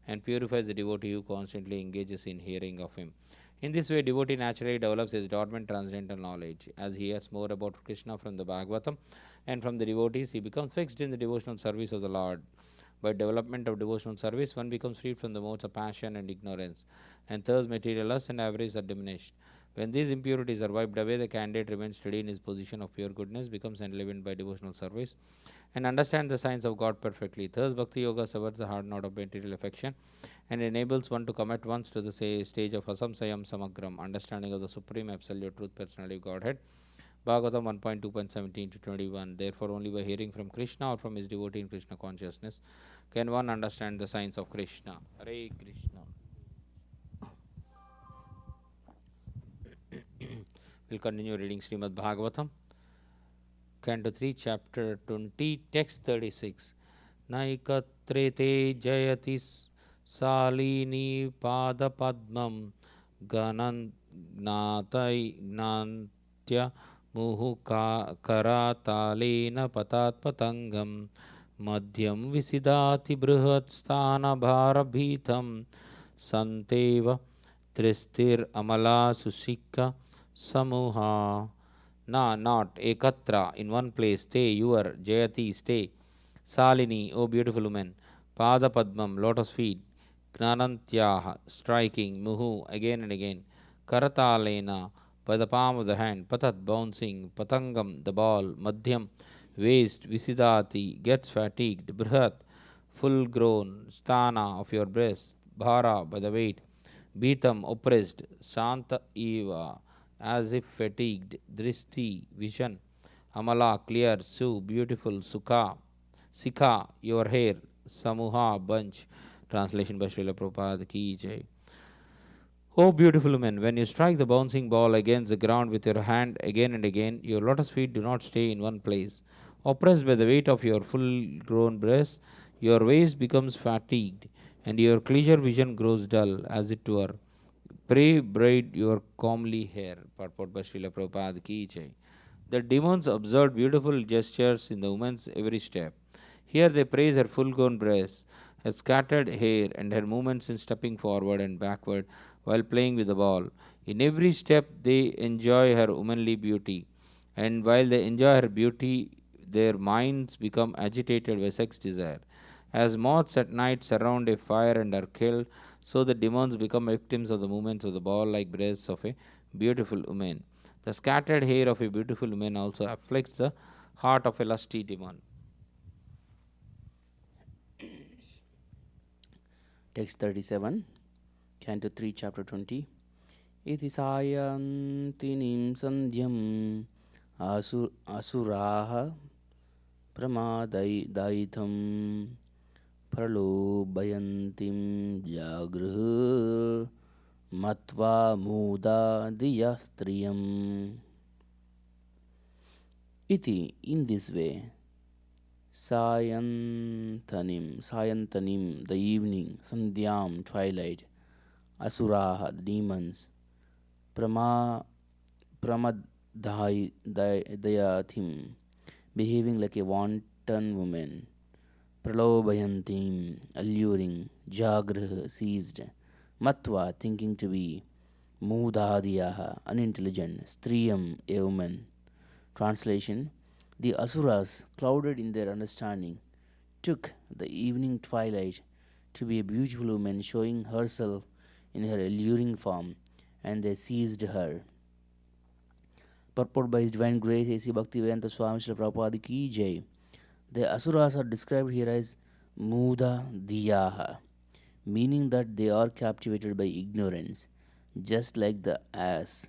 [SPEAKER 4] and purifies the devotee who constantly engages in hearing of him. In this way, devotee naturally develops his dormant transcendental knowledge. As he hears more about Krishna from the Bhagavatam and from the devotees, he becomes fixed in the devotional service of the Lord. By development of devotional service, one becomes freed from the modes of passion and ignorance, and thus material lust and avarice are diminished. When these impurities are wiped away, the candidate remains steady in his position of pure goodness, becomes enlivened by devotional service, and understands the science of God perfectly. Thus, Bhakti Yoga severs the hard knot of material affection and enables one to come at once to the stage of Asamsayam Samagram, understanding of the Supreme Absolute Truth Personality of Godhead. Bhagavatam 1.2.17 to 21. Therefore, only by hearing from Krishna or from his devotee in Krishna consciousness can one understand the science of Krishna. Hare Krishna. We'll continue reading Srimad Bhagavatam, Canto 3, Chapter 20, Text 36. Naikatrete jayatis salini pada padmam ganannatai gnantya muhu karatalena patat patangam madhyam visidati brihat sthana bharabhitam santeva tristir amala sushika samuha. Na, not, ekatra, in one place, te, your, jayati, stay, salini, O beautiful woman, pada padmam, lotus feet, gnanantyaha, striking, muhu, again and again, karatalena, by the palm of the hand, patat, bouncing, patangam, the ball, madhyam, waist, visidati, gets fatigued, brihat, full grown, sthana, of your breast, bhara, by the weight, beatam, oppressed, shanta eva, as if fatigued, dristi, vision, amala, clear, su, beautiful, sukha, sikha, your hair, samuha, bunch. Translation by Srila Prabhupada ki jai. O beautiful woman, when you strike the bouncing ball against the ground with your hand again and again, your lotus feet do not stay in one place. Oppressed by the weight of your full-grown breast, your waist becomes fatigued, and your clear vision grows dull, as it were. Pray braid your comely hair. Purport by Srila Prabhupada ki jai. The demons observed beautiful gestures in the woman's every step. Here they praise her full-grown breasts, her scattered hair, and her movements in stepping forward and backward while playing with the ball. In every step they enjoy her womanly beauty, and while they enjoy her beauty, their minds become agitated by sex desire. As moths at night surround a fire and are killed, So the demons become victims of the movements of the ball-like breasts of a beautiful woman. The scattered hair of a beautiful woman also afflicts the heart of a lusty demon.
[SPEAKER 6] Text 37, Canto 3, Chapter 20. Iti sayantinim sandhyam asuraha pramadaitam pralobayantim jagrih matva muda diya striyam. Iti, in this way, sayantanim, the evening, sandhyam, twilight, asuraha, the demons, pramadhayathim, behaving like a wanton woman, pralobayantim, alluring, jagrih, seized, matva, thinking to be, mudadiyaha, unintelligent, striyam, a woman. Translation: the asuras, clouded in their understanding, took the evening twilight to be a beautiful woman showing herself in her alluring form, and they seized her. Purport by His Divine Grace A.C. Bhaktivedanta Swami Srila Prabhupada Ki Jai. The asuras are described here as Muda Diyaha, meaning that they are captivated by ignorance, just like the ass.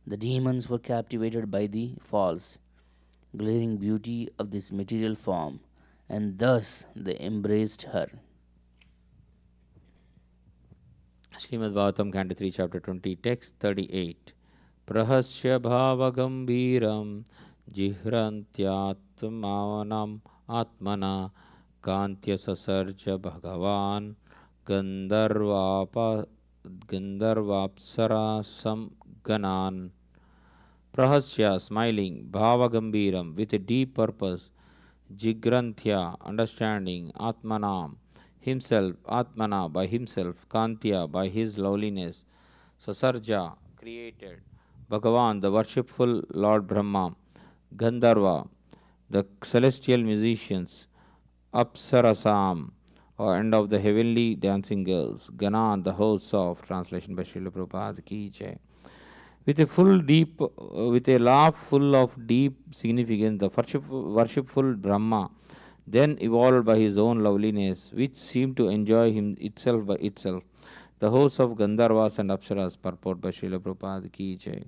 [SPEAKER 6] The demons were captivated by the false, glaring beauty of this material form, and thus they embraced her.
[SPEAKER 4] Srimad Bhagavatam, Canto 3, Chapter 20, Text 38. Prahasya bhavagambiram jihrantyatmavanam atmana kantya sasarja bhagavan gandharvapsara ganan. Prahasya, smiling, bhavagambiram, with a deep purpose, jigrantya, understanding, atmanam, himself, atmana, by himself, kantya, by his loveliness, sasarja, created, Bhagavan, the worshipful Lord Brahma, Gandharva, the celestial musicians, Apsarasam, or end of the heavenly dancing girls, Ganan, the hosts of, translation by Srila Prabhupada Ki Jai. With a laugh full of deep significance, the worshipful Brahma, then evolved by his own loveliness, which seemed to enjoy him itself by itself. The hosts of Gandharvas and Apsaras, purport by Srila Prabhupada Ki Jai.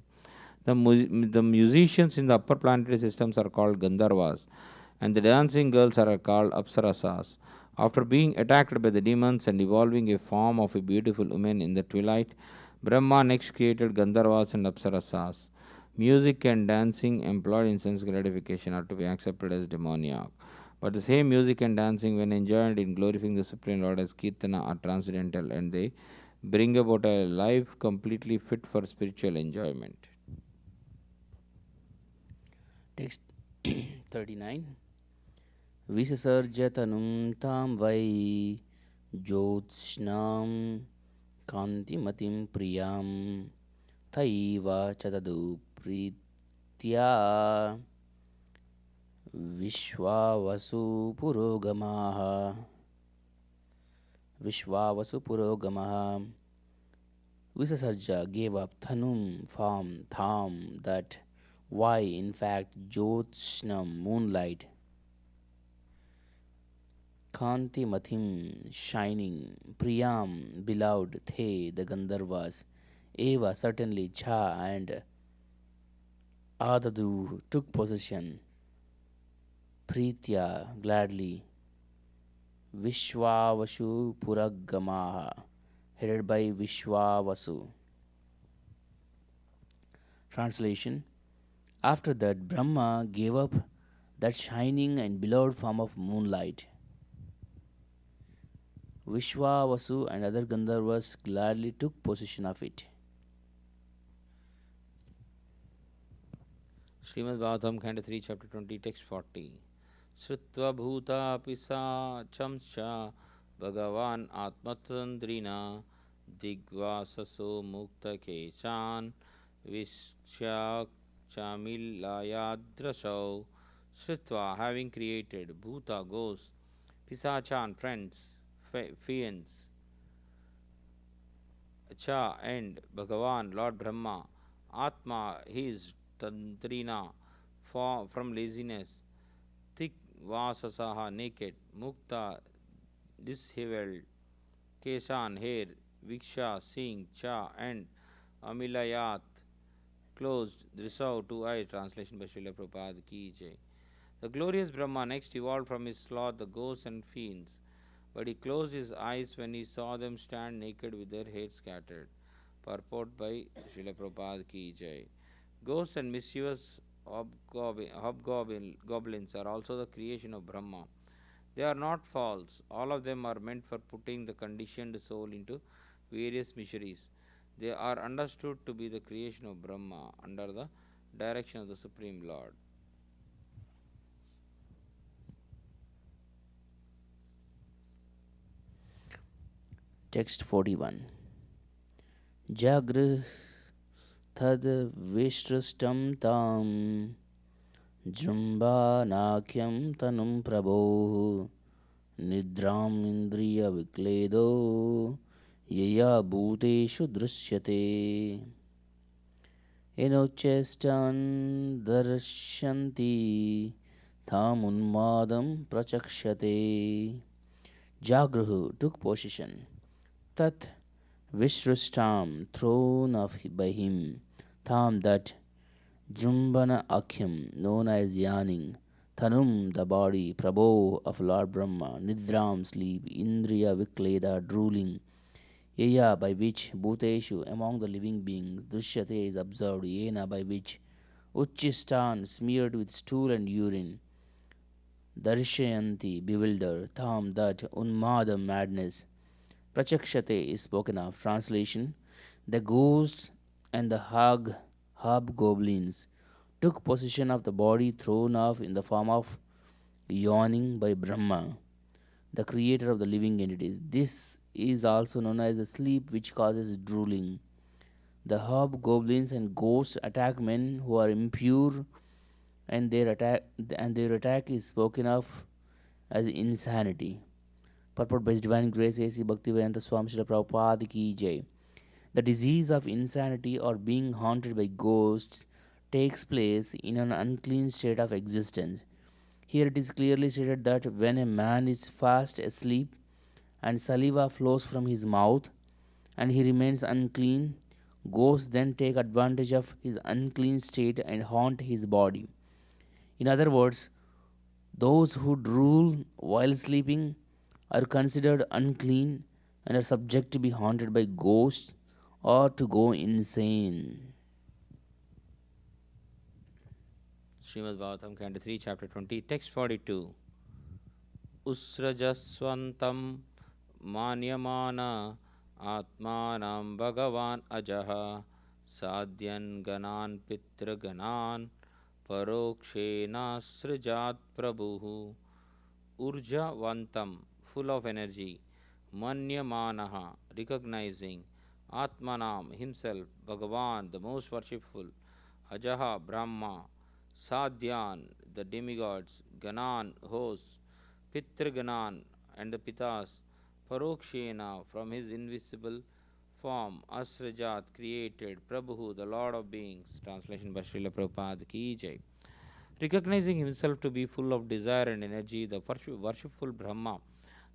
[SPEAKER 4] The musicians in the upper planetary systems are called Gandharvas, and the dancing girls are called Apsarasas. After being attacked by the demons and evolving a form of a beautiful woman in the twilight, Brahma next created Gandharvas and Apsarasas. Music and dancing employed in sense gratification are to be accepted as demoniac. But the same music and dancing, when enjoyed in glorifying the Supreme Lord as Kirtana, are transcendental, and they bring about a life completely fit for spiritual enjoyment.
[SPEAKER 6] Text 39. Visasarjatanum tam vai jyotshnam kantimatim priyam taiva chatadu pritya vishwavasu purogamaha. Visasarja gave up thanum, form, tham, that why, in fact, Jyotshnam, moonlight, Kanti Mathim, shining, Priyam, beloved, The, the Gandharvas, Eva, certainly, Cha, and Adadu took possession, Pritya, gladly, Vishwavasu Puragamaha, headed by Vishwavasu. Translation: after that, Brahma gave up that shining and beloved form of moonlight. Vishwavasu and other Gandharvas gladly took possession of it.
[SPEAKER 4] Srimad Bhagavatam, Canto 3, Chapter 20, Text 40. Sritva bhuta pisa chamsha Bhagavan atmatandrina digvasaso mukta keshan vishyak chamilayadrasau. Sritva, having created, bhuta, ghosts, pisachan, friends, fiends, Cha and Bhagavan, Lord Brahma. Atma, he is Tantrina, from laziness. Tik Vasasaha, naked. Mukta, disheveled. Kesan, hair. Viksha, seeing. Cha and Amilayat, closed. Drisav, two eyes. Translation by Srila Prabhupada Ki Jai. The glorious Brahma next evolved from his sloth the ghosts and fiends, but he closed his eyes when he saw them stand naked with their heads scattered. Purport by Srila Prabhupada Ki Jai. Ghosts and mischievous hobgoblins are also the creation of Brahma. They are not false. All of them are meant for putting the conditioned soul into various miseries. They are understood to be the creation of Brahma under the direction of the Supreme Lord.
[SPEAKER 6] Text 41. Jagr thad vishtrustam tam jrumbanakyam tanum prabho nidram indriya vikledo yaya bhuteshu drishyate enochestan darshanti tham unmadam prachakshate. Jagruhu took possession. Tat Vishrustam, thrown off by him, Tham, that Jumbana Akyam, known as yawning, Tanum, the body, Prabho of Lord Brahma, Nidram, sleep, Indriya Vikleda, drooling, Yaya, by which Bhuteshu, among the living beings, Drishyate is observed, Yena, by which Uchchistan, smeared with stool and urine, Darshayanti, bewildered, Tham, that Unmadam, madness, Prachakshate is spoken of. Translation: the ghosts and the hobgoblins took possession of the body thrown off in the form of yawning by Brahma, the creator of the living entities. This is also known as the sleep which causes drooling. The hobgoblins and ghosts attack men who are impure, and their attack is spoken of as insanity. Purport by His Divine Grace A.C. Bhaktivedanta Swami Srila Prabhupada Ki Jai. The disease of insanity or being haunted by ghosts takes place in an unclean state of existence. Here it is clearly stated that when a man is fast asleep and saliva flows from his mouth and he remains unclean, ghosts then take advantage of his unclean state and haunt his body. In other words, those who drool while sleeping are considered unclean and are subject to be haunted by ghosts or to go insane.
[SPEAKER 4] Srimad Bhagavatam, Canto 3, Chapter 20, Text 42. Usrajaswantam manyamana atmanam bhagavan ajaha sadhyan ganan pitra ganan parokshena srijat prabhu. Urjavantam, full of energy. Manyamanaha, recognizing. Atmanam, himself. Bhagavan, the most worshipful. Ajaha, Brahma. Sadhyan, the demigods. Ganan, hosts. Pitraganan, and the Pitas. Parokshena, from his invisible form. Asrajat, created. Prabhu, the Lord of beings. Translation by Srila Prabhupada Ki Jai. Recognizing himself to be full of desire and energy, the worshipful Brahma,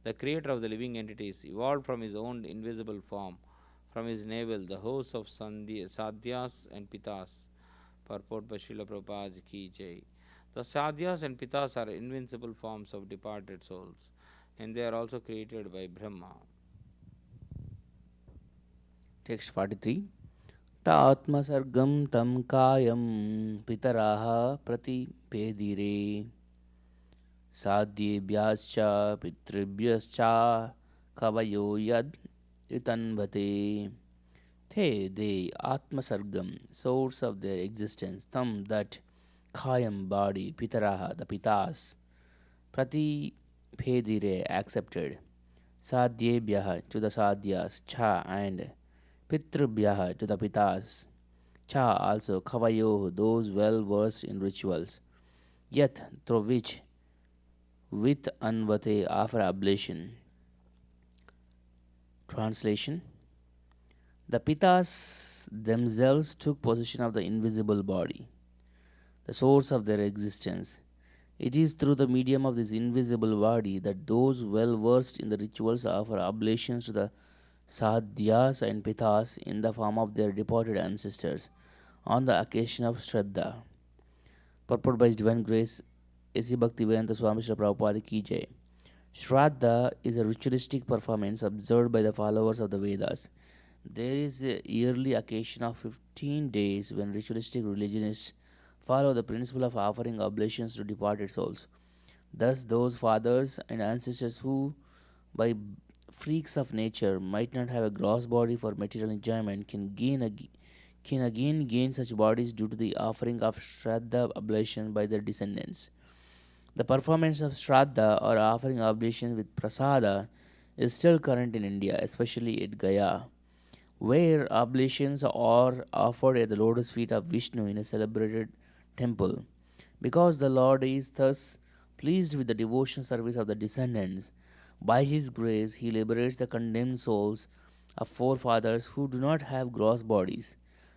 [SPEAKER 4] the creator of the living entities, evolved from his own invisible form. From his navel, the hosts of Sadhyas and Pitas. Purport by Srila Prabhupada Ki Jai. The Sadhyas and Pitas are invincible forms of departed souls, and they are also created by Brahma.
[SPEAKER 6] Text 43. Tatmasargam tam kayam pitaraha pratipedire sadhyebhyascha pitribhyascha kavayo yad itanvate. They atmasargam, source of their existence, tam, that, kayam, body, pitaraha, the pitas, pratipedire, accepted, sadhyebhyaha, to the sadhyas, cha, and pitrubhyaha, to the pitas, cha, also, kavayo, those well versed in rituals, yat, through which, with anvate, after oblation. Translation: The Pitas themselves took possession of the invisible body, the source of their existence. It is through the medium of this invisible body that those well versed in the rituals offer oblations to the sadhyas and pitas in the form of their departed ancestors on the occasion of Shraddha. Purport by His Divine Grace, A.C. Bhaktivedanta Swami Srila Prabhupada Ki Jai. Shraddha is a ritualistic performance observed by the followers of the Vedas. There is a yearly occasion of 15 days when ritualistic religionists follow the principle of offering oblations to departed souls. Thus, those fathers and ancestors who, by freaks of nature, might not have a gross body for material enjoyment can again gain such bodies due to the offering of Shraddha oblation by their descendants. The performance of Shraddha or offering oblation with prasada is still current in India, especially at Gaya, where oblations are offered at the lotus feet of Vishnu in a celebrated temple. Because the Lord is thus pleased with the devotional service of the descendants, by His grace He liberates the condemned souls of forefathers who do not have gross bodies,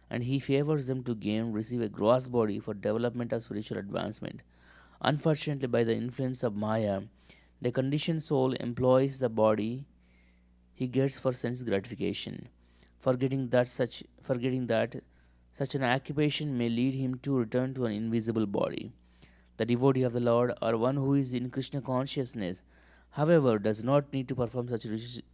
[SPEAKER 6] and He favors them to receive a gross body for development of spiritual advancement. Unfortunately, by the influence of Maya, the conditioned soul employs the body he gets for sense gratification, forgetting that such an occupation may lead him to return to an invisible body. The devotee of the Lord, or one who is in Krishna consciousness, however, does not need to perform such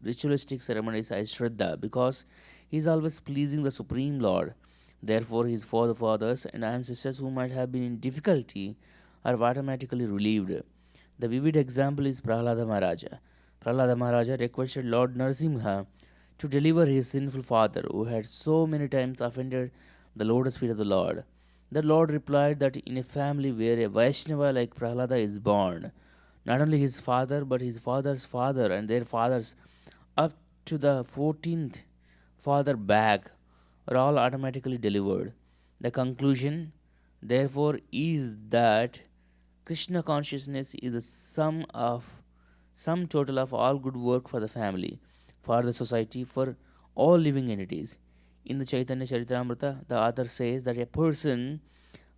[SPEAKER 6] ritualistic ceremonies as Shraddha because he is always pleasing the Supreme Lord. Therefore, his forefathers and ancestors who might have been in difficulty are automatically relieved. The vivid example is Prahlada Maharaja. Prahlada Maharaja requested Lord Narasimha to deliver his sinful father, who had so many times offended the lotus feet of the Lord. The Lord replied that in a family where a Vaishnava like Prahlada is born, not only his father but his father's father and their fathers up to the 14th father back are all automatically delivered. The conclusion, therefore, is that Krishna consciousness is a sum total of all good work for the family, for the society, for all living entities. In the Chaitanya Charitamrita, the author says that a person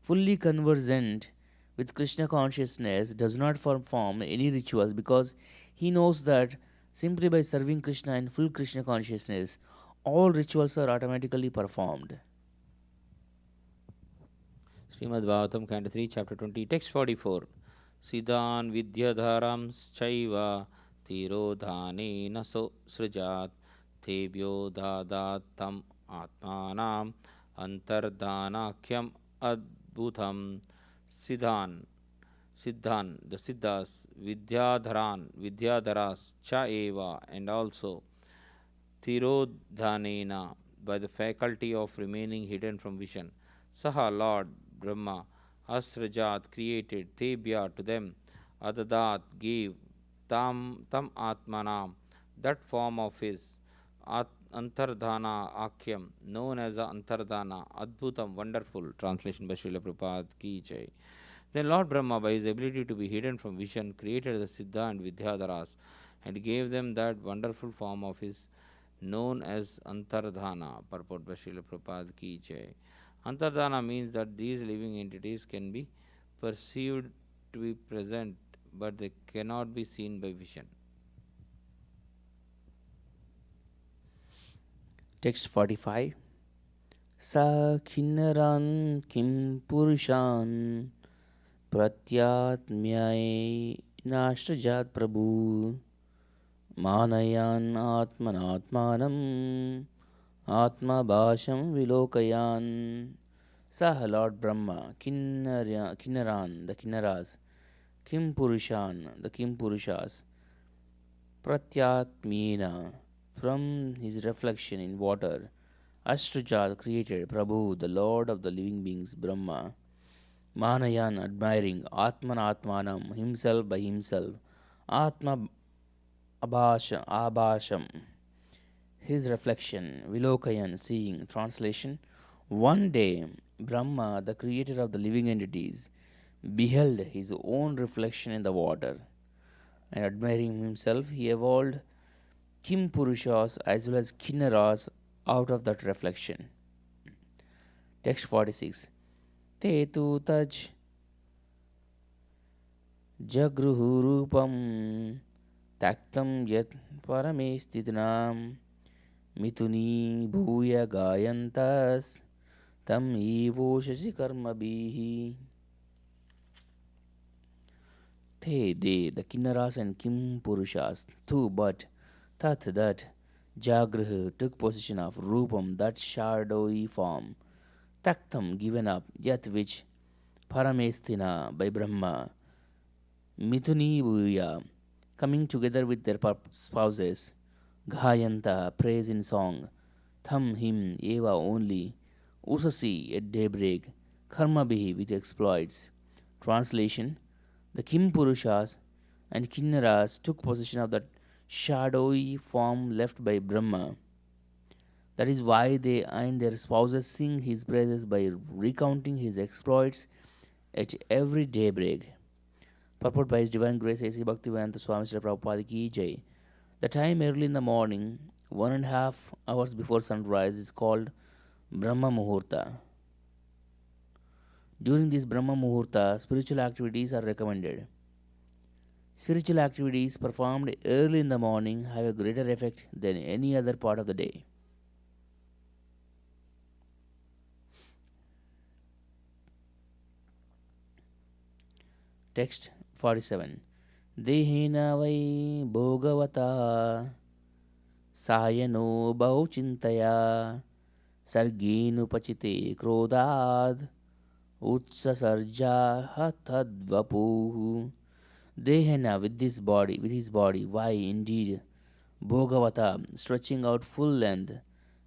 [SPEAKER 6] fully conversant with Krishna consciousness does not perform any rituals because he knows that simply by serving Krishna in full Krishna consciousness, all rituals are automatically performed.
[SPEAKER 4] Srimad Bhagavatam, Canto 3, Chapter 20, Text 44. Siddhan vidyadharam chaiva tirodhane naso srijat tebhyo dadat tam atmanam antardhanakyam adbhutam. Siddhan, the Siddhas, Vidyadharas, Cha Eva, and also Tirodhanena, by the faculty of remaining hidden from vision. Saha, Lord Brahma, Asrajat, created, Tebhya, to them, Adadat, gave, Tam Atmanam, that form of his, Antardhana Akyam, known as the Antardhana, Adbhutam, wonderful. Translation by Srila Prabhupada Ki Jai. Then Lord Brahma, by his ability to be hidden from vision, created the Siddha and Vidyadharas and gave them that wonderful form of his, known as Antardhana. Purport by Srila Prabhupada Ki Jai. Antardhana means that these living entities can be perceived to be present, but they cannot be seen by vision.
[SPEAKER 6] Text 45. Sa kinnaran kim purushan pratyatmyaye nashtrajat prabhu manayan atmanatmanam atma bhasham vilokayan. Sah, Lord Brahma, kinnaran, the kinnaras, kim purushan, the kim purushas, pratyatmyena, from his reflection in water, Ashtrajat created, Prabhu, the Lord of the living beings, Brahma, Manayan, admiring, Atmanatmanam, himself by himself, Atma Abhasham, his reflection, Vilokayan, seeing. Translation. One day, Brahma, the creator of the living entities, beheld his own reflection in the water, and admiring himself, he evolved Kim Purushas as well as Kinnaras out of that reflection. Text 46. Te tu taj jagruhu rupam taktam yat parame sthitinam mituni bhuya gayantas tam evo shashi karma bihi. They, the Kinnaras and Kim Purushas, tu, but, tat, that, Jagrah took possession of Rupam, that shadowy form, Taktam, given up, yet which, Paramesthina, by Brahma, Mithuni Bhuya, coming together with their spouses, Ghayanta, praise in song, Tham, him, Eva only, Usasi, at daybreak, Karmabihi, with exploits. Translation: the Kim Purushas and Kinnaras took possession of that shadowy form left by Brahma. That is why they and their spouses sing his praises by recounting his exploits at every daybreak. Purport by His Divine Grace A.C. Bhaktivedanta Swami Srila Prabhupada Ki Jai. The time early in the morning, 1.5 hours before sunrise, is called Brahma Muhurta. During this Brahma Muhurta, spiritual activities are recommended. Spiritual activities performed early in the morning have a greater effect than any other part of the day. Text 47. Dehena vai bhogavata sayano bauchintaya sargenu pachite krodad utsasarja hatadvapuhu. Dehena, with his body, why indeed, Bhogavata, stretching out full length,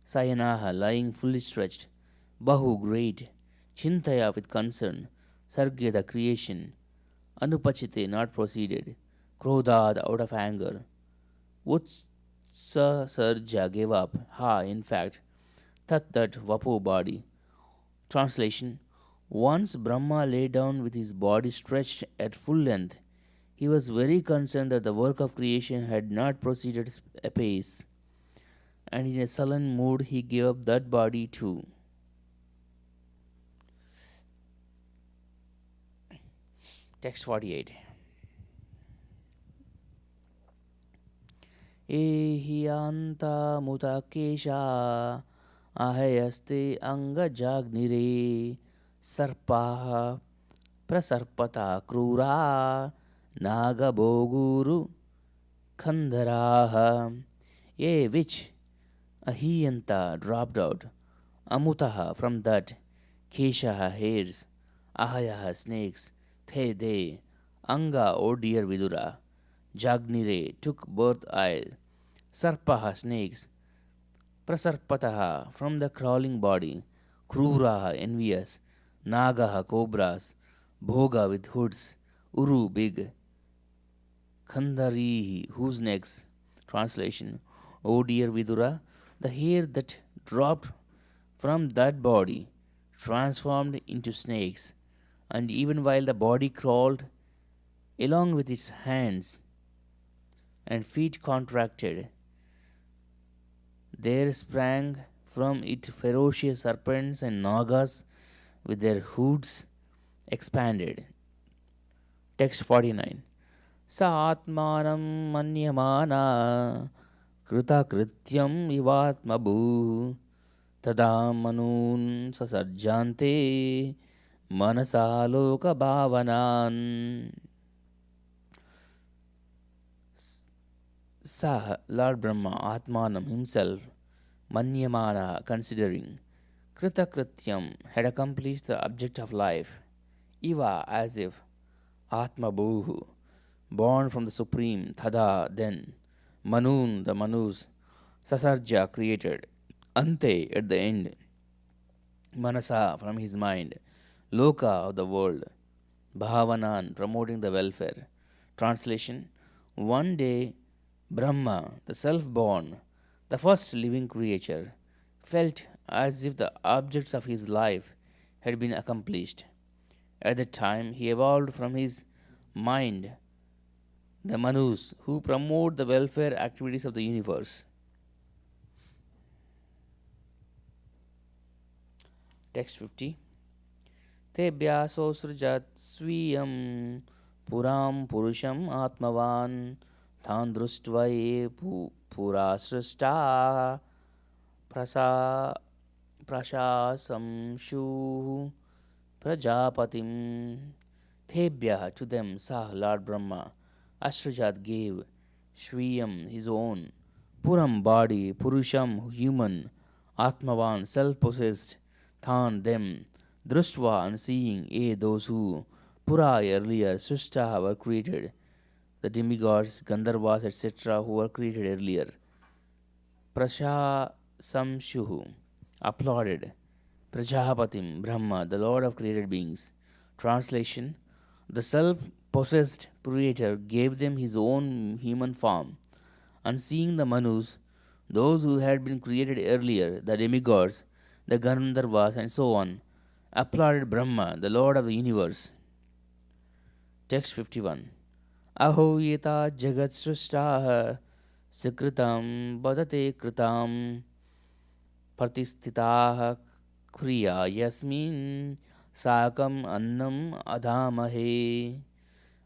[SPEAKER 6] Sayanaha, lying fully stretched, Bahu, great, Chintaya, with concern, Sargya, the creation, Anupachite, not proceeded, Krodad, out of anger, Utsasarja, gave up, in fact, Tat, that Vapu, body. Translation: once Brahma lay down with his body stretched at full length, he was very concerned that the work of creation had not proceeded apace, and in a sullen mood he gave up that body too. Text 48. Ehiyanta mutakesha ahayaste anga jagnire sarpaha prasarpata krura Nagaboguru Khandaraha, a which Ahiyanta dropped out, Amutaha from that, Keshaha hairs, Ahayaha snakes, The they, Anga O dear Vidura, Jagnire took birth isle, Sarpaha snakes, Prasarpataha from the crawling body, Kruraha envious, Nagaha cobras, Bhoga with hoods, Uru big, Khandarihi, whose necks. Translation: O dear Vidura, the hair that dropped from that body transformed into snakes, and even while the body crawled along with its hands and feet contracted, there sprang from it ferocious serpents and nagas with their hoods expanded. Text 49. Sa atmanam manyamana kritakrityam ivatmabhu tada manun sasarjante manasa loka bhavanan. Sah, Lord Brahma, Atmanam, himself, Manyamana, considering, Kritakrityam, had accomplished the object of life, Iva, as if, Atma Bhuhu, born from the Supreme, Tada, then, Manun, the Manus, Sasarja, created, Ante, at the end, Manasa, from his mind, Loka, of the world, Bhavanan, promoting the welfare. Translation: one day, Brahma, the self born, the first living creature, felt as if the objects of his life had been accomplished. At that time, he evolved from his mind the Manus who promote the welfare activities of the universe. Text 50. तेभ्यासोऽसृजत् स्वीयं पुरां पुरुषम् आत्मवान् तान् दृष्ट्वा ये पुरा सृष्टाः प्रशासंशुः प्रजापतिं. Thebhyah, to them, Sah, Lord Brahma, Ashrajat gave, Shviyam, his own, Puram, body, Purusham, human, Atmavan, self-possessed, Than, them, Društva, and seeing, those who, Pura, earlier, Srishta, were created, the demigods, Gandharvas, etc., who were created earlier. Prashasamshuhu, applauded, Prajapatim, Brahma, the Lord of created beings. Translation: the self-possessed creator gave them his own human form, and seeing the Manus, those who had been created earlier, the demigods, the Gandharvas, and so on, applauded Brahma, the Lord of the universe. Text 51. Aho yeta jagat srishtaha sikritam badate kritam pratistitaha kriya yasmin sakam annam adhamahe.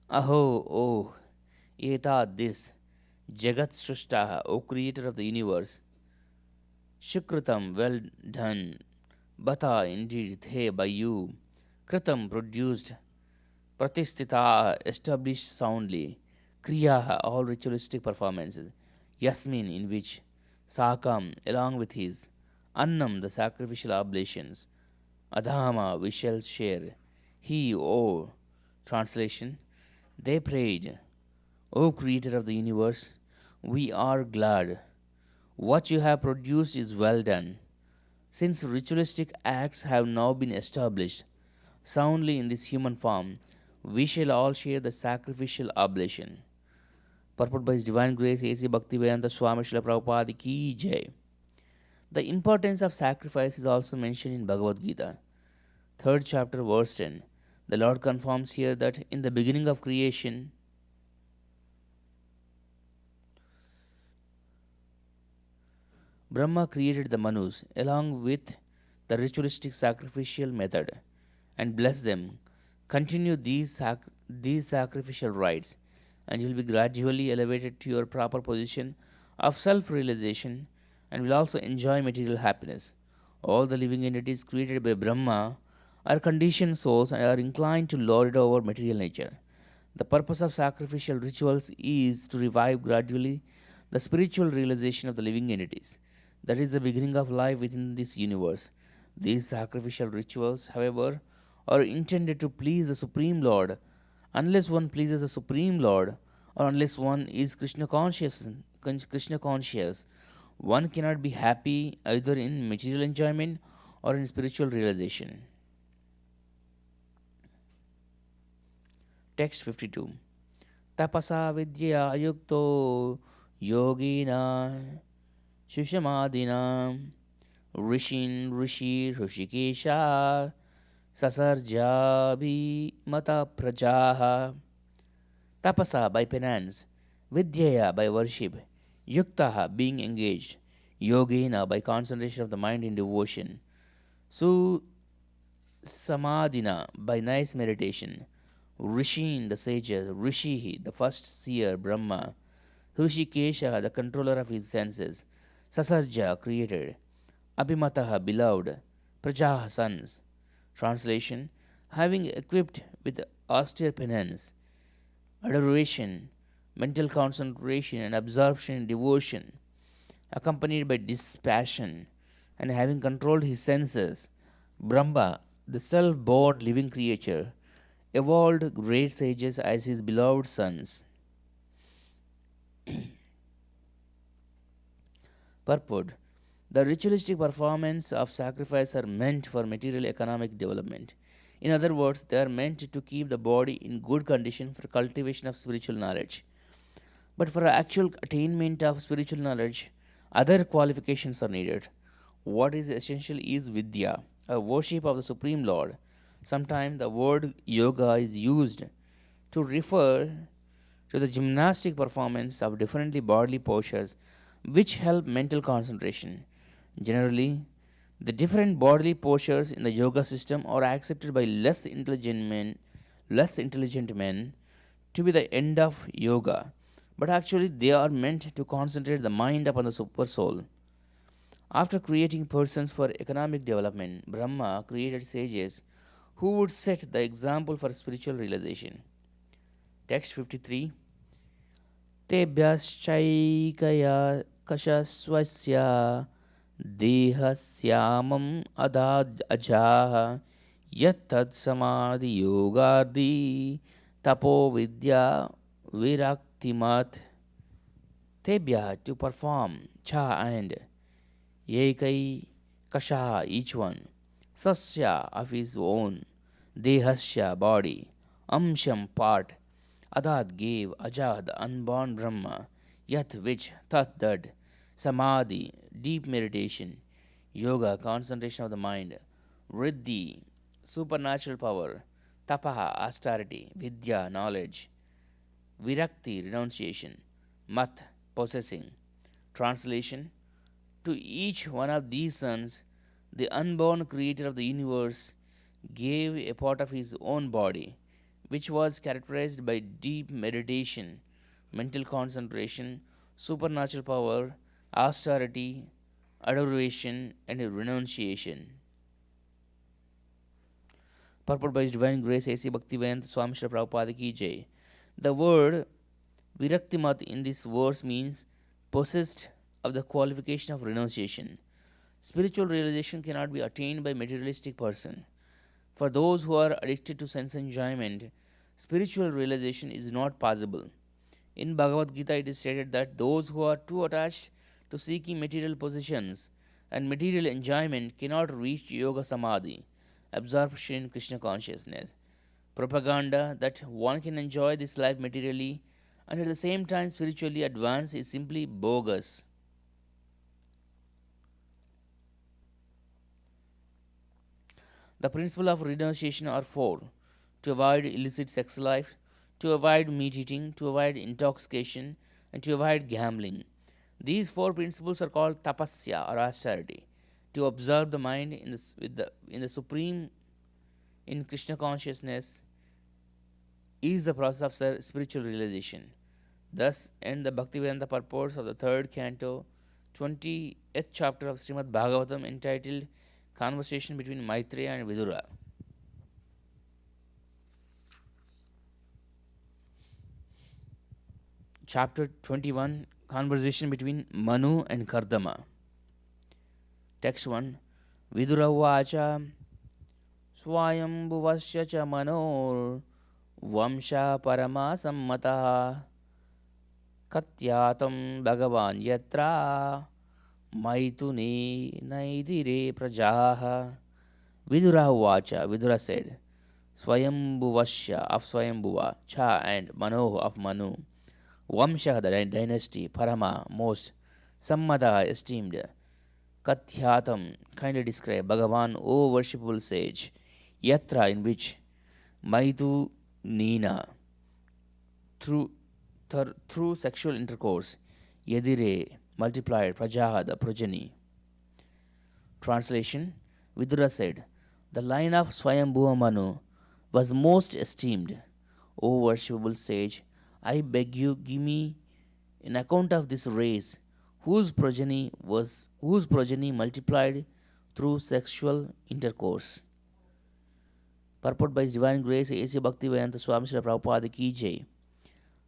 [SPEAKER 6] Aho, oh, eta, this, jagat srishtaha, O creator of the universe, shukritam, well done, bata, indeed, the, by you, kritam, produced, pratistita, established soundly, kriyaha, all ritualistic performances, yasmin, in which, sakam, along with his, annam, the sacrificial oblations, adhama, we shall share, he, O. Translation: they prayed, O creator of the universe, we are glad. What you have produced is well done. Since ritualistic acts have now been established soundly in this human form, we shall all share the sacrificial oblation. Purport by His Divine Grace A.C. Bhaktivedanta Swami Srila Prabhupada Ki Jai. The importance of sacrifice is also mentioned in Bhagavad Gita, 3rd chapter, verse 10. The Lord confirms here that in the beginning of creation, Brahma created the Manus along with the ritualistic sacrificial method and blessed them. Continue these sacrificial rites, and you will be gradually elevated to your proper position of self-realization and will also enjoy material happiness. All the living entities created by Brahma are conditioned souls and are inclined to lord it over material nature. The purpose of sacrificial rituals is to revive gradually the spiritual realization of the living entities. That is the beginning of life within this universe. These sacrificial rituals, however, are intended to please the Supreme Lord. Unless one pleases the Supreme Lord, or unless one is Krishna conscious, one cannot be happy either in material enjoyment or in spiritual realization. Text 52. Tapasa vidya yukto yogina Shushamadina Rishin Rishi Rishikesha Sasarjabi Mata Prajaha. Tapasa, by penance, Vidyaya, by worship, Yuktaha, being engaged, Yogina, by concentration of the mind in devotion, Samadhina, by nice meditation, Rishin, the sages, Rishihi, the first seer, Brahma, Hrishikesha, the controller of his senses, Sasarja, created, Abhimataha, beloved, Prajaha, sons. Translation: having equipped with austere penance, adoration, mental concentration, and absorption in devotion, accompanied by dispassion, and having controlled his senses, Brahma, the self-born living creature, evolved great sages as his beloved sons. Purport: the ritualistic performance of sacrifice are meant for material economic development. In other words, they are meant to keep the body in good condition for cultivation of spiritual knowledge. But for actual attainment of spiritual knowledge, other qualifications are needed. What is essential is vidya, a worship of the Supreme Lord. Sometimes the word yoga is used to refer to the gymnastic performance of differently bodily postures which help mental concentration. Generally, The different bodily postures in the yoga system are accepted by less intelligent men to be the end of yoga, but actually they are meant to concentrate the mind upon the super soul. After creating persons for economic development, Brahma created sages who would set the example for spiritual realization. Text 53. Tebhyaschaikaya kashaswasya dehasyamam adad ajaha yattad samadhi yogardi tapo vidya viraktimat. Tebhya, to perform, cha, and Yekai Kasha, each one, Sasya, of his own, Dehasya, body, Amsham, part, Adad, gave, Ajad, unborn Brahma, Yat, which, Tat, that, Samadhi, deep meditation, Yoga, concentration of the mind, Riddhi, supernatural power, Tapaha, austerity, Vidya, knowledge, Virakti, renunciation, Mat, possessing. Translation: to each one of these sons, the unborn creator of the universe gave a part of his own body, which was characterized by deep meditation, mental concentration, supernatural power, austerity, adoration, and renunciation. Purport by His Divine Grace A.C. Bhaktivedanta Swami Srila Prabhupada Ki Jai. The word Viraktimat in this verse means possessed of the qualification of renunciation. Spiritual realization cannot be attained by materialistic person. For those who are addicted to sense enjoyment, spiritual realization is not possible. In Bhagavad Gita, it is stated that those who are too attached to seeking material possessions and material enjoyment cannot reach yoga samadhi, absorption in Krishna consciousness. Propaganda that one can enjoy this life materially and at the same time spiritually advance is simply bogus. The principles of renunciation are four: to avoid illicit sex life, to avoid meat eating, to avoid intoxication, and to avoid gambling. These four principles are called tapasya or austerity. To observe the mind in the supreme in Krishna consciousness is the process of spiritual realization. Thus end the Bhaktivedanta purports of the third canto, 20th chapter of Srimad Bhagavatam, entitled Conversation between Maitreya and Vidura. Chapter 21, Conversation between Manu and Kardama. Text 1. Vidura vacha swayambhuvasya cha manor vamsha parama sammataha katyatam bhagavan yatra maitune naidire prajaha. Vidura vacha, Vidura said, Swayambhuvasya, of Swayambhuva, Cha, and Manoh, of Manu, Vamsha, the dynasty, Parama, most, Sammata, esteemed, Katyatam, kindly describe, Bhagavan, O worshipable sage, Yatra, in which, Maitu Nina, through sexual intercourse, Yadire, multiplied, Prajaha, the progeny. Translation: Vidura said, the line of Swayambhuva Manu was most esteemed. O worshipable sage, I beg you, give me an account of this race whose progeny multiplied through sexual intercourse. Purport by His Divine Grace A.C. Bhaktivedanta Swami Srila Prabhupada Ki Jai.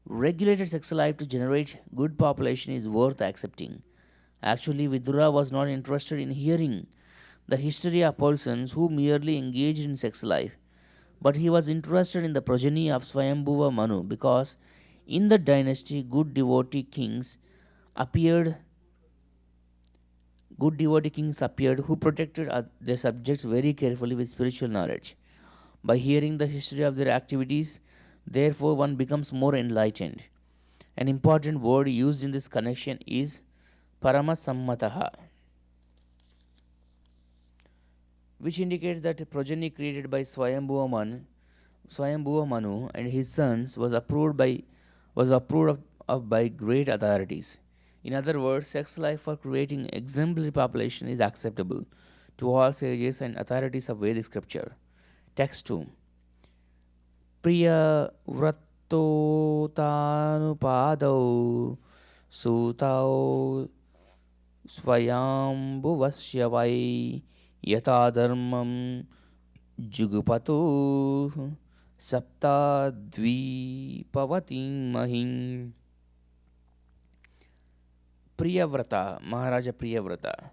[SPEAKER 6] Regulated sex life to generate good population is worth accepting. Actually, Vidura was not interested in hearing the history of persons who merely engaged in sex life, but he was interested in the progeny of Swayambhuva Manu, because in the dynasty good devotee kings appeared who protected their subjects very carefully with spiritual knowledge. By hearing the history of their activities, therefore, one becomes more enlightened. An important word used in this connection is paramasammataha, which indicates that progeny created by Swayambhuva Manu and his sons was approved of by great authorities. In other words, sex life for creating exemplary population is acceptable. to all sages and authorities of Vedic scripture. Text 2. Priya Vrattotanupadau Sutau Swayambhuvasya vai Yata Dharmam Jugupatu Sapta Dvipavatim Mahim. Priyavrata, Maharaja Priyavrata,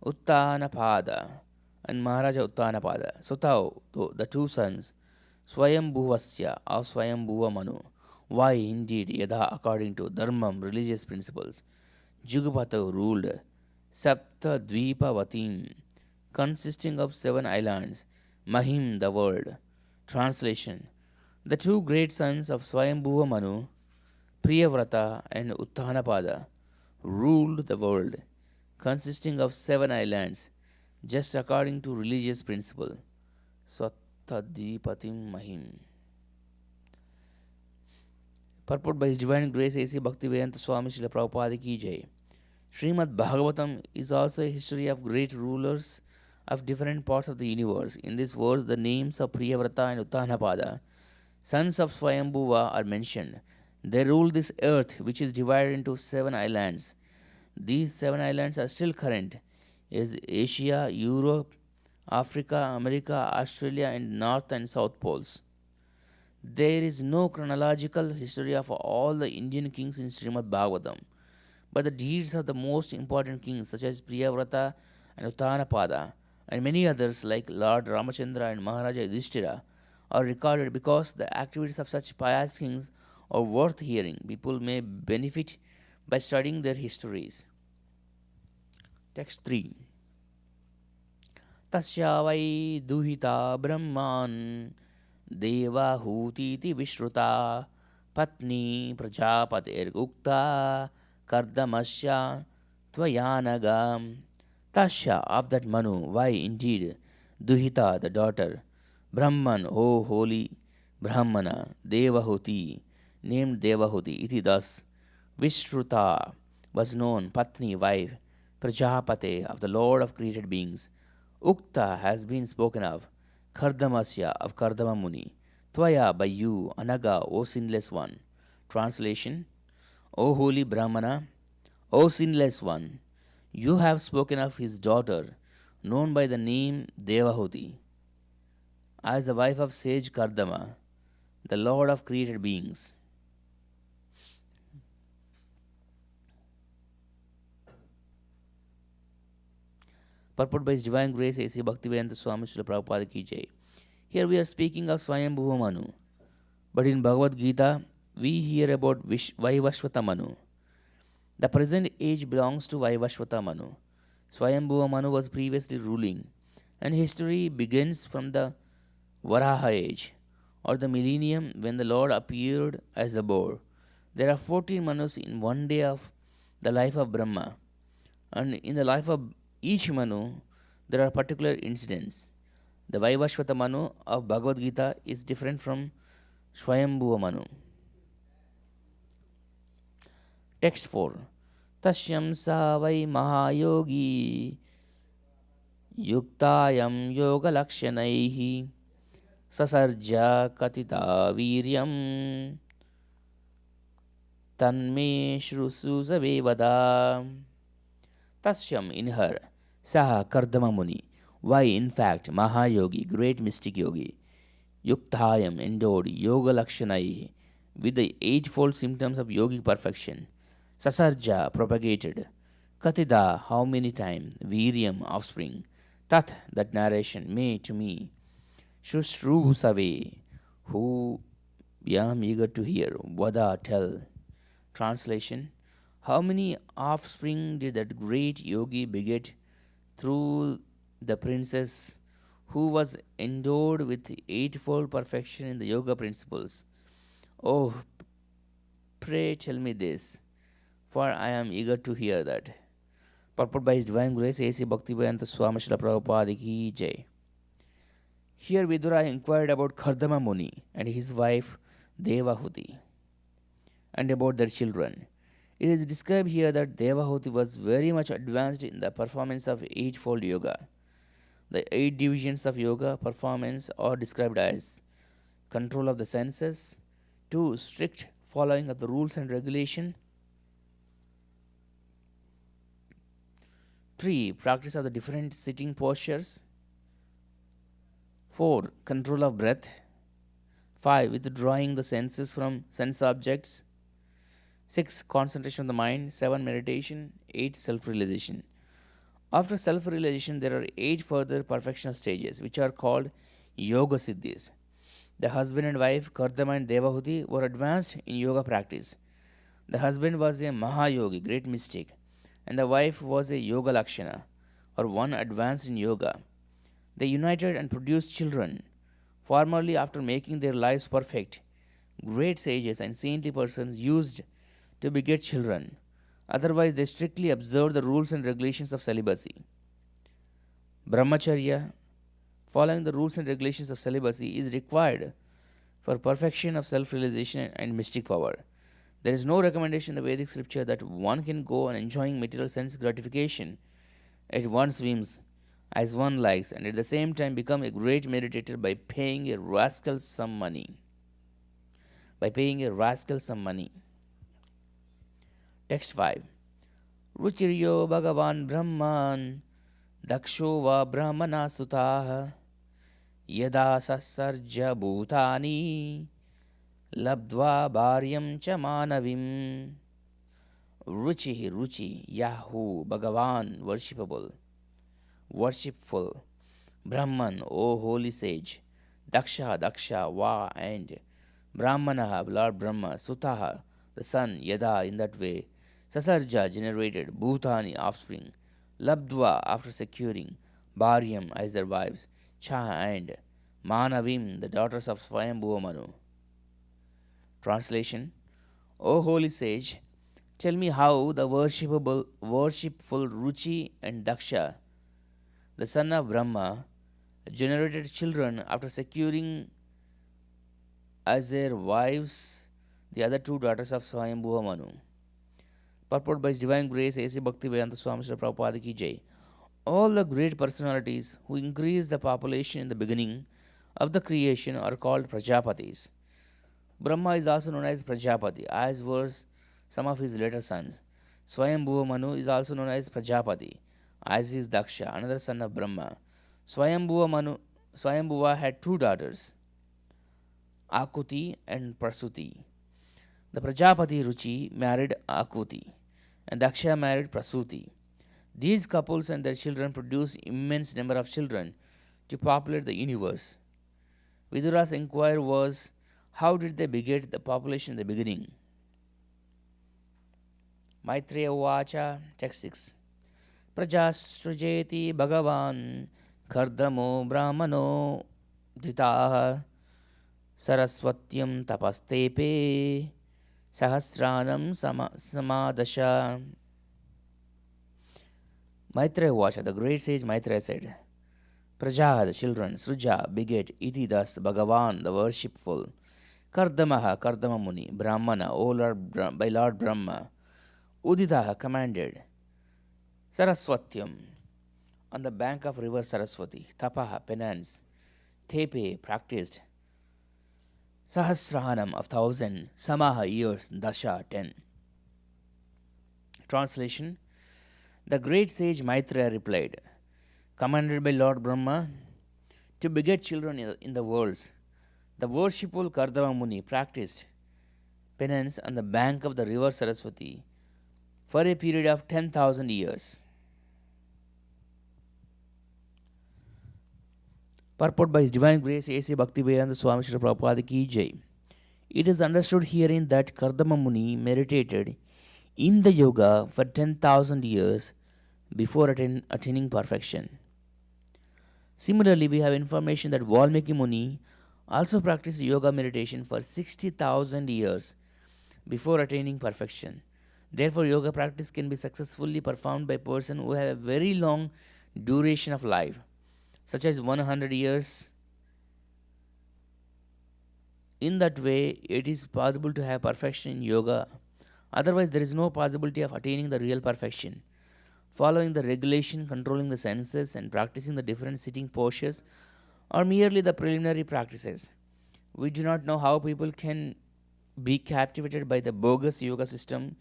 [SPEAKER 6] Uttanapada, and Maharaja Uttanapada, Sutau, the two sons, Swayambhuvasya of Swayambhuva Manu. Why indeed, Yada according to Dharmam, religious principles, Jugupata ruled Sapta Dvipavatim, consisting of 7 islands, Mahim the world. Translation. The two great sons of Swayambhuva Manu, Priyavrata and Uttanapada, ruled the world, consisting of 7 islands, just according to religious principle. Swattadipatim Mahim. Purport by His Divine Grace A.C. Bhaktivedanta Swami Srila Prabhupada Ki Jai. Srimad Bhagavatam is also a history of great rulers of different parts of the universe. In this verse, the names of Priyavrata and Uttanapada, sons of Swayambhuva, are mentioned. They rule this earth, which is divided into 7 islands. These 7 islands are still current as Asia, Europe, Africa, America, Australia, and North and South Poles. There is no chronological history of all the Indian kings in Srimad Bhagavatam, but the deeds of the most important kings such as Priyavrata and Uttanapada and many others like Lord Ramachandra and Maharaja Yudhishthira are recorded because the activities of such pious kings are worth hearing. People may benefit by studying their histories. Text 3. Tasya vai duhita brahman devahutiti vishruta patni prajapatir ukta kardamasya tvayanagam. Tasya, of that Manu, why indeed, Duhita, the daughter, Brahman, O holy Brahmana, Devahuti, named Devahuti, iti thus, Vishruta, was known, Patni, wife, Prajapate, of the Lord of created beings, Ukta, has been spoken of, Kardamasya, of Kardama Muni, Tvaya, by you, Anaga, O sinless one. Translation. O holy Brahmana, O sinless one, you have spoken of his daughter, known by the name Devahuti, as the wife of sage Kardama, the Lord of created beings. Purport by His Divine Grace A.C. Bhaktivedanta Swami Srila Prabhupada Ki Jai. Here we are speaking of Swayambhuva Manu, but in Bhagavad Gita we hear about Vaivashvata Manu. The present age belongs to Vaivashvata Manu. Swayambhuva Manu was previously ruling, and history begins from the Varaha age, or the millennium when the Lord appeared as the boar. There are 14 Manus in one day of the life of Brahma, and in the life of each Manu there are particular incidents. The Vaivashvata Manu of Bhagavad Gita is different from Swayambhuva Manu. Text 4. Tasyam sa vai mahayogi yuktayam yoga lakshanaihi sasarja katita viryam tanme shrusu savevada. Tasyam, in her, Saha Kardama Muni, why in fact Mahayogi, great mystic yogi, Yuktayam, endowed, Yoga Lakshanai, with the eightfold symptoms of yogic perfection, Sasarja, propagated, Katida, how many times, Viryam, offspring, Tat, that narration, me, to me, Shushru Save, who am eager to hear, Vada, tell. Translation. How many offspring did that great yogi beget through the princess who was endowed with eightfold perfection in the yoga principles? Oh, pray tell me this, for I am eager to hear that. Purport by His Divine Grace A.C. Bhaktivedanta Swami Srila Prabhupada Ki Jai. Here Vidura inquired about Kardama Muni and his wife Devahuti and about their children. It is described here that Devahuti was very much advanced in the performance of eightfold yoga. The 8 divisions of yoga performance are described as control of the senses, 2. Strict following of the rules and regulation, 3. Practice of the different sitting postures, 4. Control of breath, 5. Withdrawing the senses from sense objects, 6. Concentration of the mind, 7. Meditation, 8. Self-realization. After self-realization, there are 8 further perfectional stages which are called Yoga Siddhis. The husband and wife, Kardama and Devahuti, were advanced in yoga practice. The husband was a Mahayogi, great mystic, and the wife was a Yoga Lakshana, or one advanced in yoga. They united and produced children. Formerly, after making their lives perfect, great sages and saintly persons used to beget children. Otherwise, they strictly observed the rules and regulations of celibacy. Brahmacharya, following the rules and regulations of celibacy, is required for perfection of self-realization and mystic power. There is no recommendation in the Vedic scripture that one can go on enjoying material sense gratification at one's whims as one likes and at the same time become a great meditator by paying a rascal some money. Text 5. Ruchiryo Bhagavan Brahman Daksho va Brahmana Sutaha Yada Sassarja Bhutani Labdva Bharyam Cha Manavim. Ruchi, Yahoo, Bhagavan, worshipful, Brahman, O holy sage, Daksha, Va, and Brahmana, Lord Brahma, Sutaha, the son, Yada, in that way, Sasarja, generated, Bhutani, offspring, Labdva, after securing, Bharyam, as their wives, Cha, and Manavim, the daughters of Swayambhuva Manu. Translation: O holy sage, tell me how the worshipful Ruchi and Daksha, the son of Brahma, generated children after securing as their wives the other 2 daughters of Swayambhuva Manu. Purport by His Divine Grace A.C. Bhaktivedanta Swami Srila Prabhupada Ki Jai. All the great personalities who increased the population in the beginning of the creation are called Prajapatis. Brahma is also known as Prajapati, as were some of his later sons. Swayambhuva Manu is also known as Prajapati, as is Daksha, another son of Brahma. Swayambhuva had 2 daughters, Akuti and Prasuti. The Prajapati Ruchi married Akuti, and Daksha married Prasuti. These couples and their children produced immense number of children to populate the universe. Vidura's inquiry was, how did they beget the population in the beginning? Maitreya Uvacha, text 6. Prajasrujeti Bhagavan Kardamo Brahmano Dhitaha Saraswatyam Tapastepe Sahasranam Samadasha. Maitreya Uvacha, the great sage Maitreya said, Praja, the children, Sruja, beget, iti thus, Bhagavan, the worshipful, Kardamaha, Kardama Muni, Brahmana, O Lord, by Lord Brahma, Uditaha, commanded, Saraswatyam, on the bank of river Saraswati, Tapaha, penance, Tepe, practiced, Sahasranam, of 1,000, Samaha, years, Dasha, 10. Translation: The great sage Maitreya replied, commanded by Lord Brahma to beget children in the worlds, the worshipful Kardama Muni practiced penance on the bank of the river Saraswati for a period of 10,000 years. Purport by His Divine Grace A.C. Bhaktivedanta Swami Srila Prabhupada Ki Jai. It is understood herein that Kardama Muni meditated in the yoga for 10,000 years before attaining perfection. Similarly, we have information that Valmiki Muni also practiced yoga meditation for 60,000 years before attaining perfection. Therefore, yoga practice can be successfully performed by a person who have a very long duration of life, such as 100 years. In that way, it is possible to have perfection in yoga. Otherwise, there is no possibility of attaining the real perfection. following the regulation, controlling the senses, and practicing the different sitting postures are merely the preliminary practices. We do not know how people can be captivated by the bogus yoga system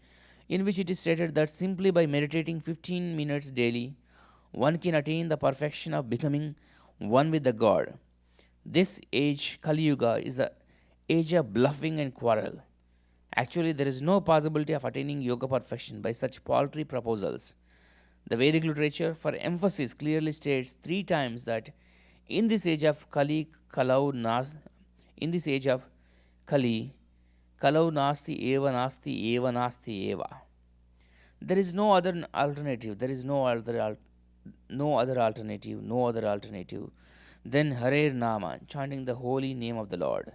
[SPEAKER 6] in which it is stated that simply by meditating 15 minutes daily, one can attain the perfection of becoming one with the God. This age, Kali Yuga, is the age of bluffing and quarrel. Actually, there is no possibility of attaining yoga perfection by such paltry proposals. The Vedic literature, for emphasis, clearly states 3 times that in this age of Kali, in this age of Kali, Kalau nasti eva nasti eva nasti eva. There is no other alternative. There is no other alternative than Harer Nama, chanting the holy name of the Lord.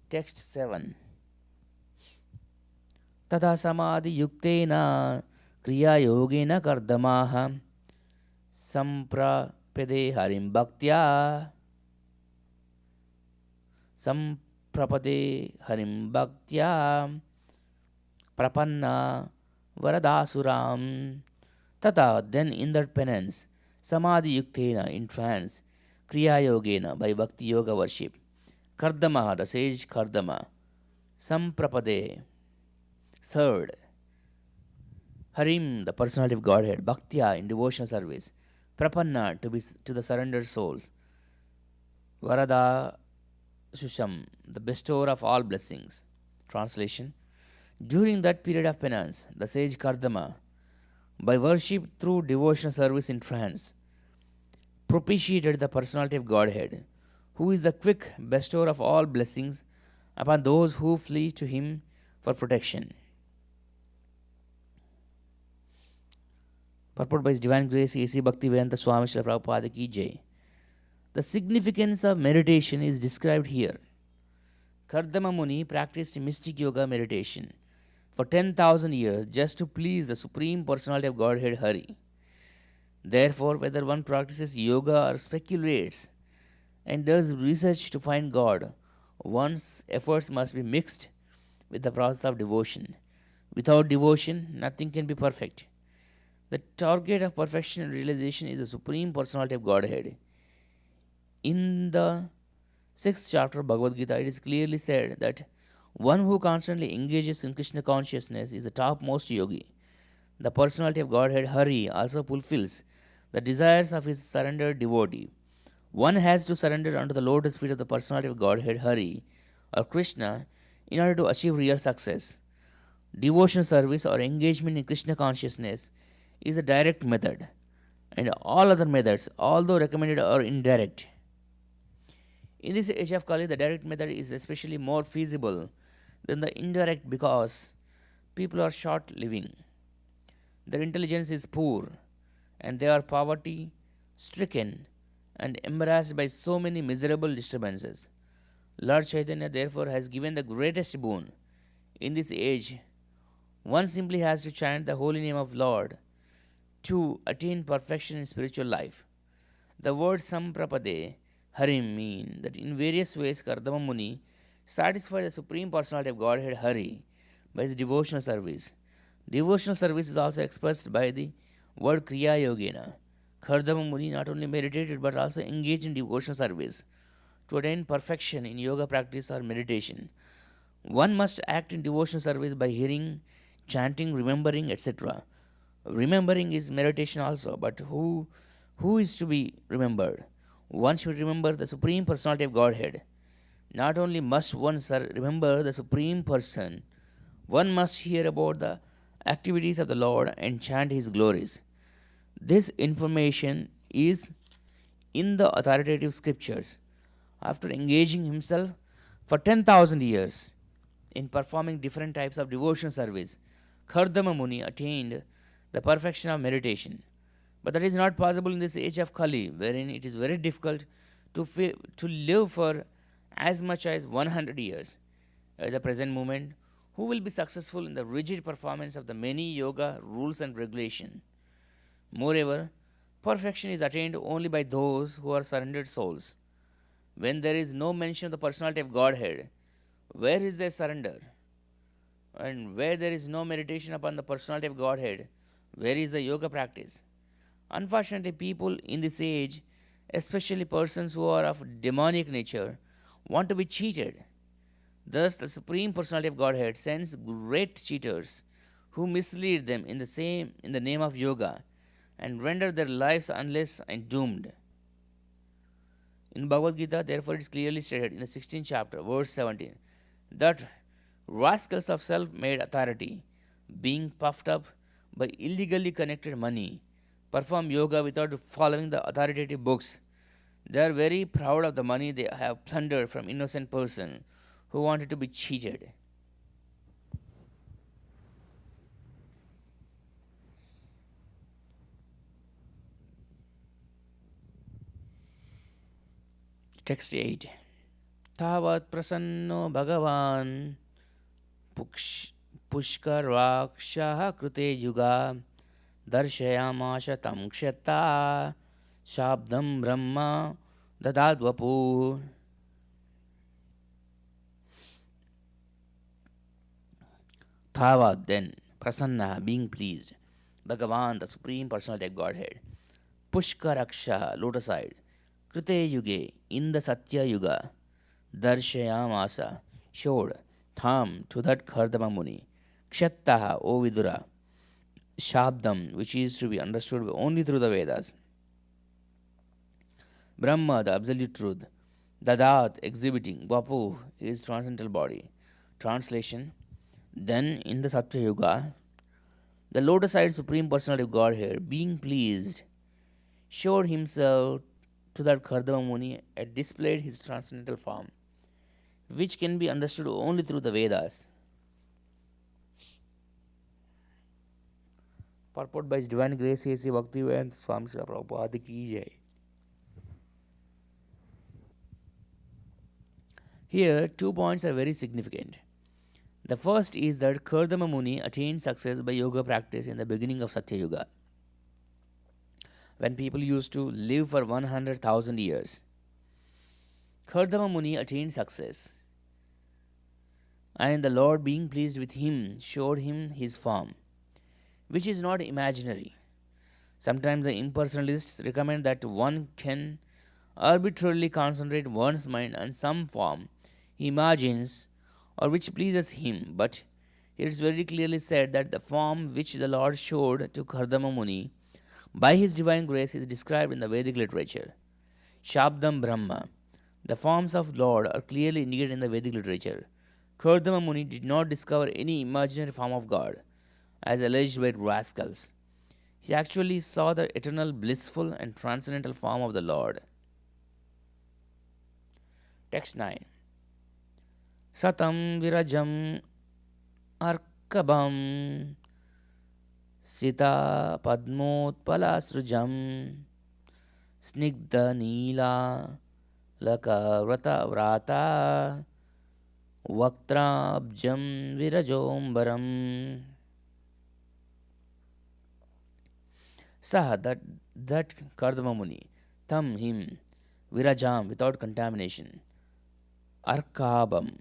[SPEAKER 6] Text 7. Tata samadhi yuktena kriya yogena kardamaha samprapede harim bhaktya samprapade harim bhaktya prapanna varadasuram. Tata, then in that penance, samadhi yuktena, in trance, kriya yogena, by bhakti yoga worship, kardama, the sage kardama, samprapade, served, harim, the personality of Godhead, bhaktya, in devotional service, prapanna, to the surrendered souls, varada susham, the bestower of all blessings. Translation: during that period of penance, the sage kardama, by worship through devotional service in trance, propitiated the personality of Godhead, who is the quick bestower of all blessings upon those who flee to him for protection. Purport by His Divine Grace A.C. Bhaktivedanta Swami Srila Prabhupada Ki Jai. The significance of meditation is described here. Kardama Muni practiced mystic yoga meditation for 10,000 years just to please the Supreme Personality of Godhead Hari. Therefore, whether one practices yoga or speculates and does research to find God, one's efforts must be mixed with the process of devotion. Without devotion, nothing can be perfect. The target of perfection and realization is the Supreme Personality of Godhead. In the 6th chapter of Bhagavad Gita, it is clearly said that one who constantly engages in Krishna consciousness is the topmost yogi. The personality of Godhead Hari also fulfills the desires of his surrendered devotee. One has to surrender unto the lotus feet of the personality of Godhead Hari or Krishna in order to achieve real success. Devotional service or engagement in Krishna consciousness is a direct method, and all other methods, although recommended, are indirect. In this age of Kali, the direct method is especially more feasible than the indirect because people are short living. Their intelligence is poor and they are poverty stricken and embarrassed by so many miserable disturbances. Lord Chaitanya therefore has given the greatest boon. In this age, one simply has to chant the holy name of Lord to attain perfection in spiritual life. The word Samprapade Harim mean that in various ways Kardama Muni satisfied the Supreme Personality of Godhead Hari by his devotional service. Devotional service is also expressed by the word Kriya Yogena. Kardama Muni not only meditated but also engaged in devotional service. To attain perfection in yoga practice or meditation, one must act in devotional service by hearing, chanting, remembering, etc. Remembering is meditation also, but who is to be remembered? One should remember the Supreme Personality of Godhead. Not only must one remember the Supreme Person, one must hear about the activities of the Lord and chant His glories. This information is in the authoritative scriptures. After engaging himself for 10,000 years in performing different types of devotional service, Kardama Muni attained the perfection of meditation. But that is not possible in this age of Kali, wherein it is very difficult to live for as much as 100 years. At the present moment, who will be successful in the rigid performance of the many yoga rules and regulation? Moreover, perfection is attained only by those who are surrendered souls. When there is no mention of the personality of Godhead, where is their surrender? And where there is no meditation upon the personality of Godhead, Where is the yoga practice? Unfortunately, people in this age, especially persons who are of demonic nature, want to be cheated. Thus, the Supreme Personality of Godhead sends great cheaters who mislead them in the name of yoga and render their lives unless and doomed. In Bhagavad Gita, therefore, it is clearly stated in the 16th chapter, verse 17, that rascals of self made authority, being puffed up by illegally connected money, perform yoga without following the authoritative books. They are very proud of the money they have plundered from innocent person who wanted to be cheated. Text 8. Tavat prasanno bhagavan pushkarvakshaha krute yuga darshayamasha tam kshatta shabdam brahma dadadvapu. Tavat then, prasanna being pleased, Bhagavan the Supreme Personality of Godhead, Pushkaraksha lotus-eyed, Krite yuge in the Satya Yuga, Darshayamasa showed Tham to that Kardama Muni, Kshattaha O Vidura, Shabdam which is to be understood only through the Vedas, Brahma the absolute truth, Dadat exhibiting, Vapu his transcendental body. Translation. Then in the Satya Yuga, the lotus-eyed Supreme Personality of Godhead, being pleased, showed himself to that Kardama Muni and displayed his transcendental form, which can be understood only through the Vedas. Purport by His Divine Grace A.C. Bhaktivedanta Swami Srila Prabhupada ki jai. Here, 2 points are very significant. The first is that Kardama Muni attained success by yoga practice in the beginning of Satya Yuga, when people used to live for 100,000 years. Kardama Muni attained success, and the Lord, being pleased with him, showed him his form, which is not imaginary. Sometimes the impersonalists recommend that one can arbitrarily concentrate one's mind on some form he imagines or which pleases him, but it is very clearly said that the form which the Lord showed to Kardama Muni by his divine grace is described in the Vedic literature. Shabdam Brahma. The forms of Lord are clearly indicated in the Vedic literature. Kardama Muni did not discover any imaginary form of God, as alleged by rascals. He actually saw the eternal, blissful, and transcendental form of the Lord. Text 9. Satam virajam arkabam sita padmotpala srujam snigdha neela laka vrata vaktrabjam virajombaram. Saha, that Kardama Muni, tam him, virajam without contamination, arkabam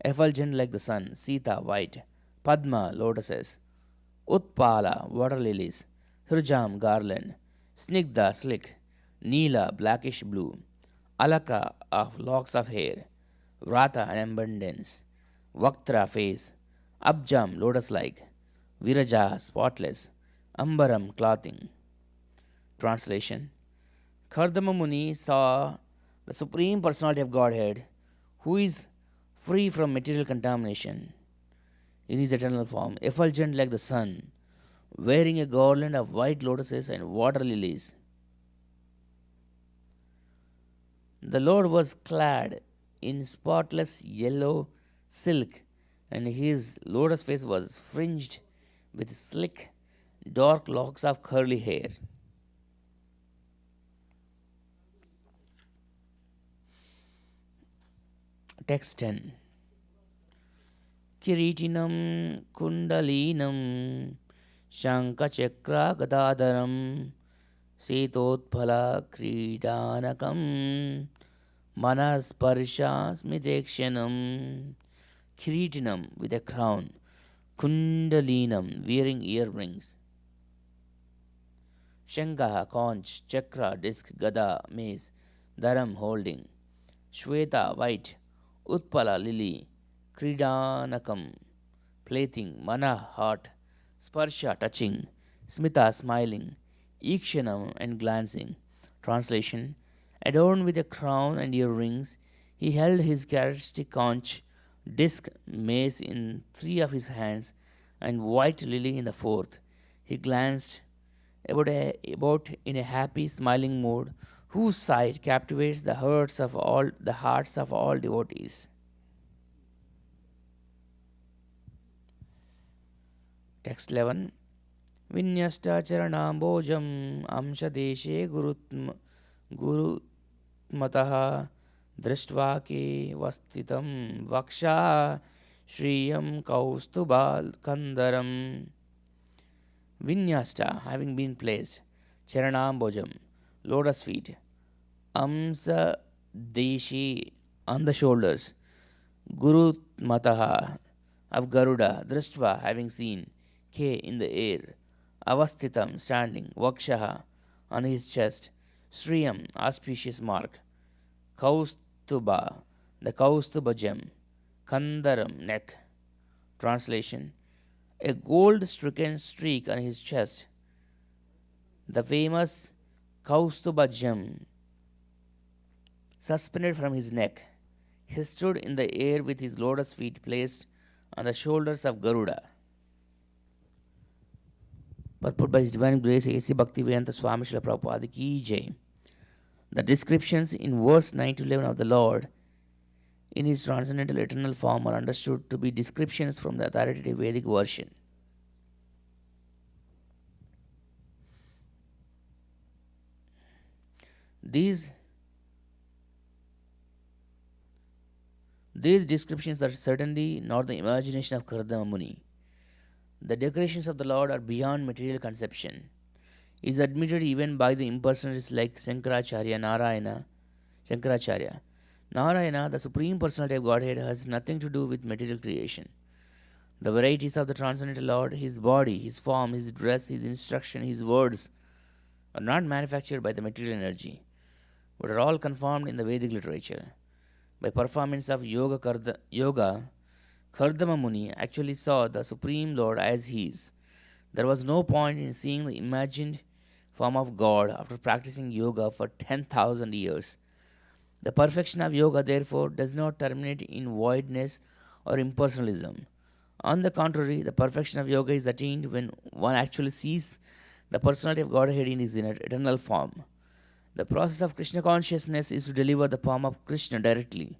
[SPEAKER 6] effulgent like the sun, Sita white, Padma lotuses, Utpala water lilies, Srujam garland, Snigdha slick, Neela blackish blue, Alaka of locks of hair, Vrata and abundance, Vaktra face, Abjam lotus like, Viraja spotless, Ambaram clothing. Translation. Kardama Muni saw the Supreme Personality of Godhead, who is free from material contamination, in his eternal form, effulgent like the sun, wearing a garland of white lotuses and water lilies. The Lord was clad in spotless yellow silk, and his lotus face was fringed with slick, dark locks of curly hair. Text 10. Kiritinam kundalinam shankachakra gadadaram setotphala kridanakam manasparsha smidekshanam. Kiritinam with a crown, kundalinam wearing earrings, Shankaha, conch, chakra, disc, gada, mace, dharam, holding, Shweta, white, Utpala, lily, Kridanakam, plaything, Mana, heart, Sparsha, touching, Smita, smiling, Ikshanam, and glancing. Translation: adorned with a crown and earrings, he held his characteristic conch, disc, mace in three of his hands, and white lily in the fourth. He glanced about in a happy, smiling mood, whose sight captivates the hearts of all devotees. Text 11. Vinyasta charanambojam amshadeshe gurutmataha drishtva ke vastitam vaksha shriyam kaustubal kandaram. Vinyasta, having been placed, charanambojam, lotus feet, amsa deshi, on the shoulders, gurutmataha, of Garuda, drishtva, having seen, K, in the air, avasthitam, standing, vakshaha, on his chest, shriyam, auspicious mark, kaustuba, the kaustuba gem, kandaram, neck. Translation: a gold stricken streak on his chest, the famous kaustuba gem, suspended from his neck. He stood in the air with his lotus feet placed on the shoulders of Garuda. Purport by His Divine Grace A.C. Bhaktivedanta Swami Srila Prabhupada Ki Jai. The descriptions in verse 9 to 11 of the Lord in His transcendental eternal form are understood to be descriptions from the authoritative Vedic version. These descriptions are certainly not the imagination of Kardama Muni. The decorations of the Lord are beyond material conception. It is admitted even by the impersonalists like Shankaracharya. Narayana, the Supreme Personality of Godhead, has nothing to do with material creation. The varieties of the Transcendental Lord, His body, His form, His dress, His instruction, His words, are not manufactured by the material energy, but are all confirmed in the Vedic literature. By performance of yoga, Kardama Muni actually saw the Supreme Lord as He is. There was no point in seeing the imagined form of God after practicing yoga for 10,000 years. The perfection of yoga, therefore, does not terminate in voidness or impersonalism. On the contrary, the perfection of yoga is attained when one actually sees the personality of Godhead in His eternal form. The process of Krishna consciousness is to deliver the form of Krishna directly.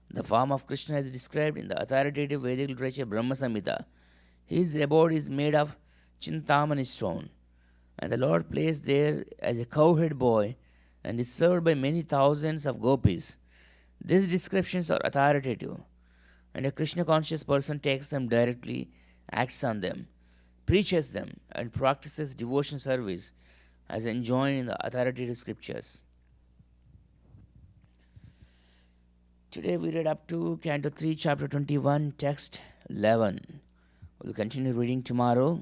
[SPEAKER 6] The form of Krishna is described in the authoritative Vedic literature Brahma Samhita. His abode is made of Chintamani stone, and the Lord plays there as a cowherd boy and is served by many thousands of gopis. These descriptions are authoritative, and a Krishna conscious person takes them directly, acts on them, preaches them, and practices devotion service as enjoined in the authoritative scriptures. Today we read up to Canto 3, Chapter 21, Text 11. We'll continue reading tomorrow.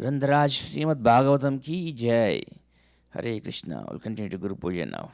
[SPEAKER 6] Grandharaj Srimad Bhagavatam Ki Jai. Hare Krishna. We'll continue to Guru Puja now.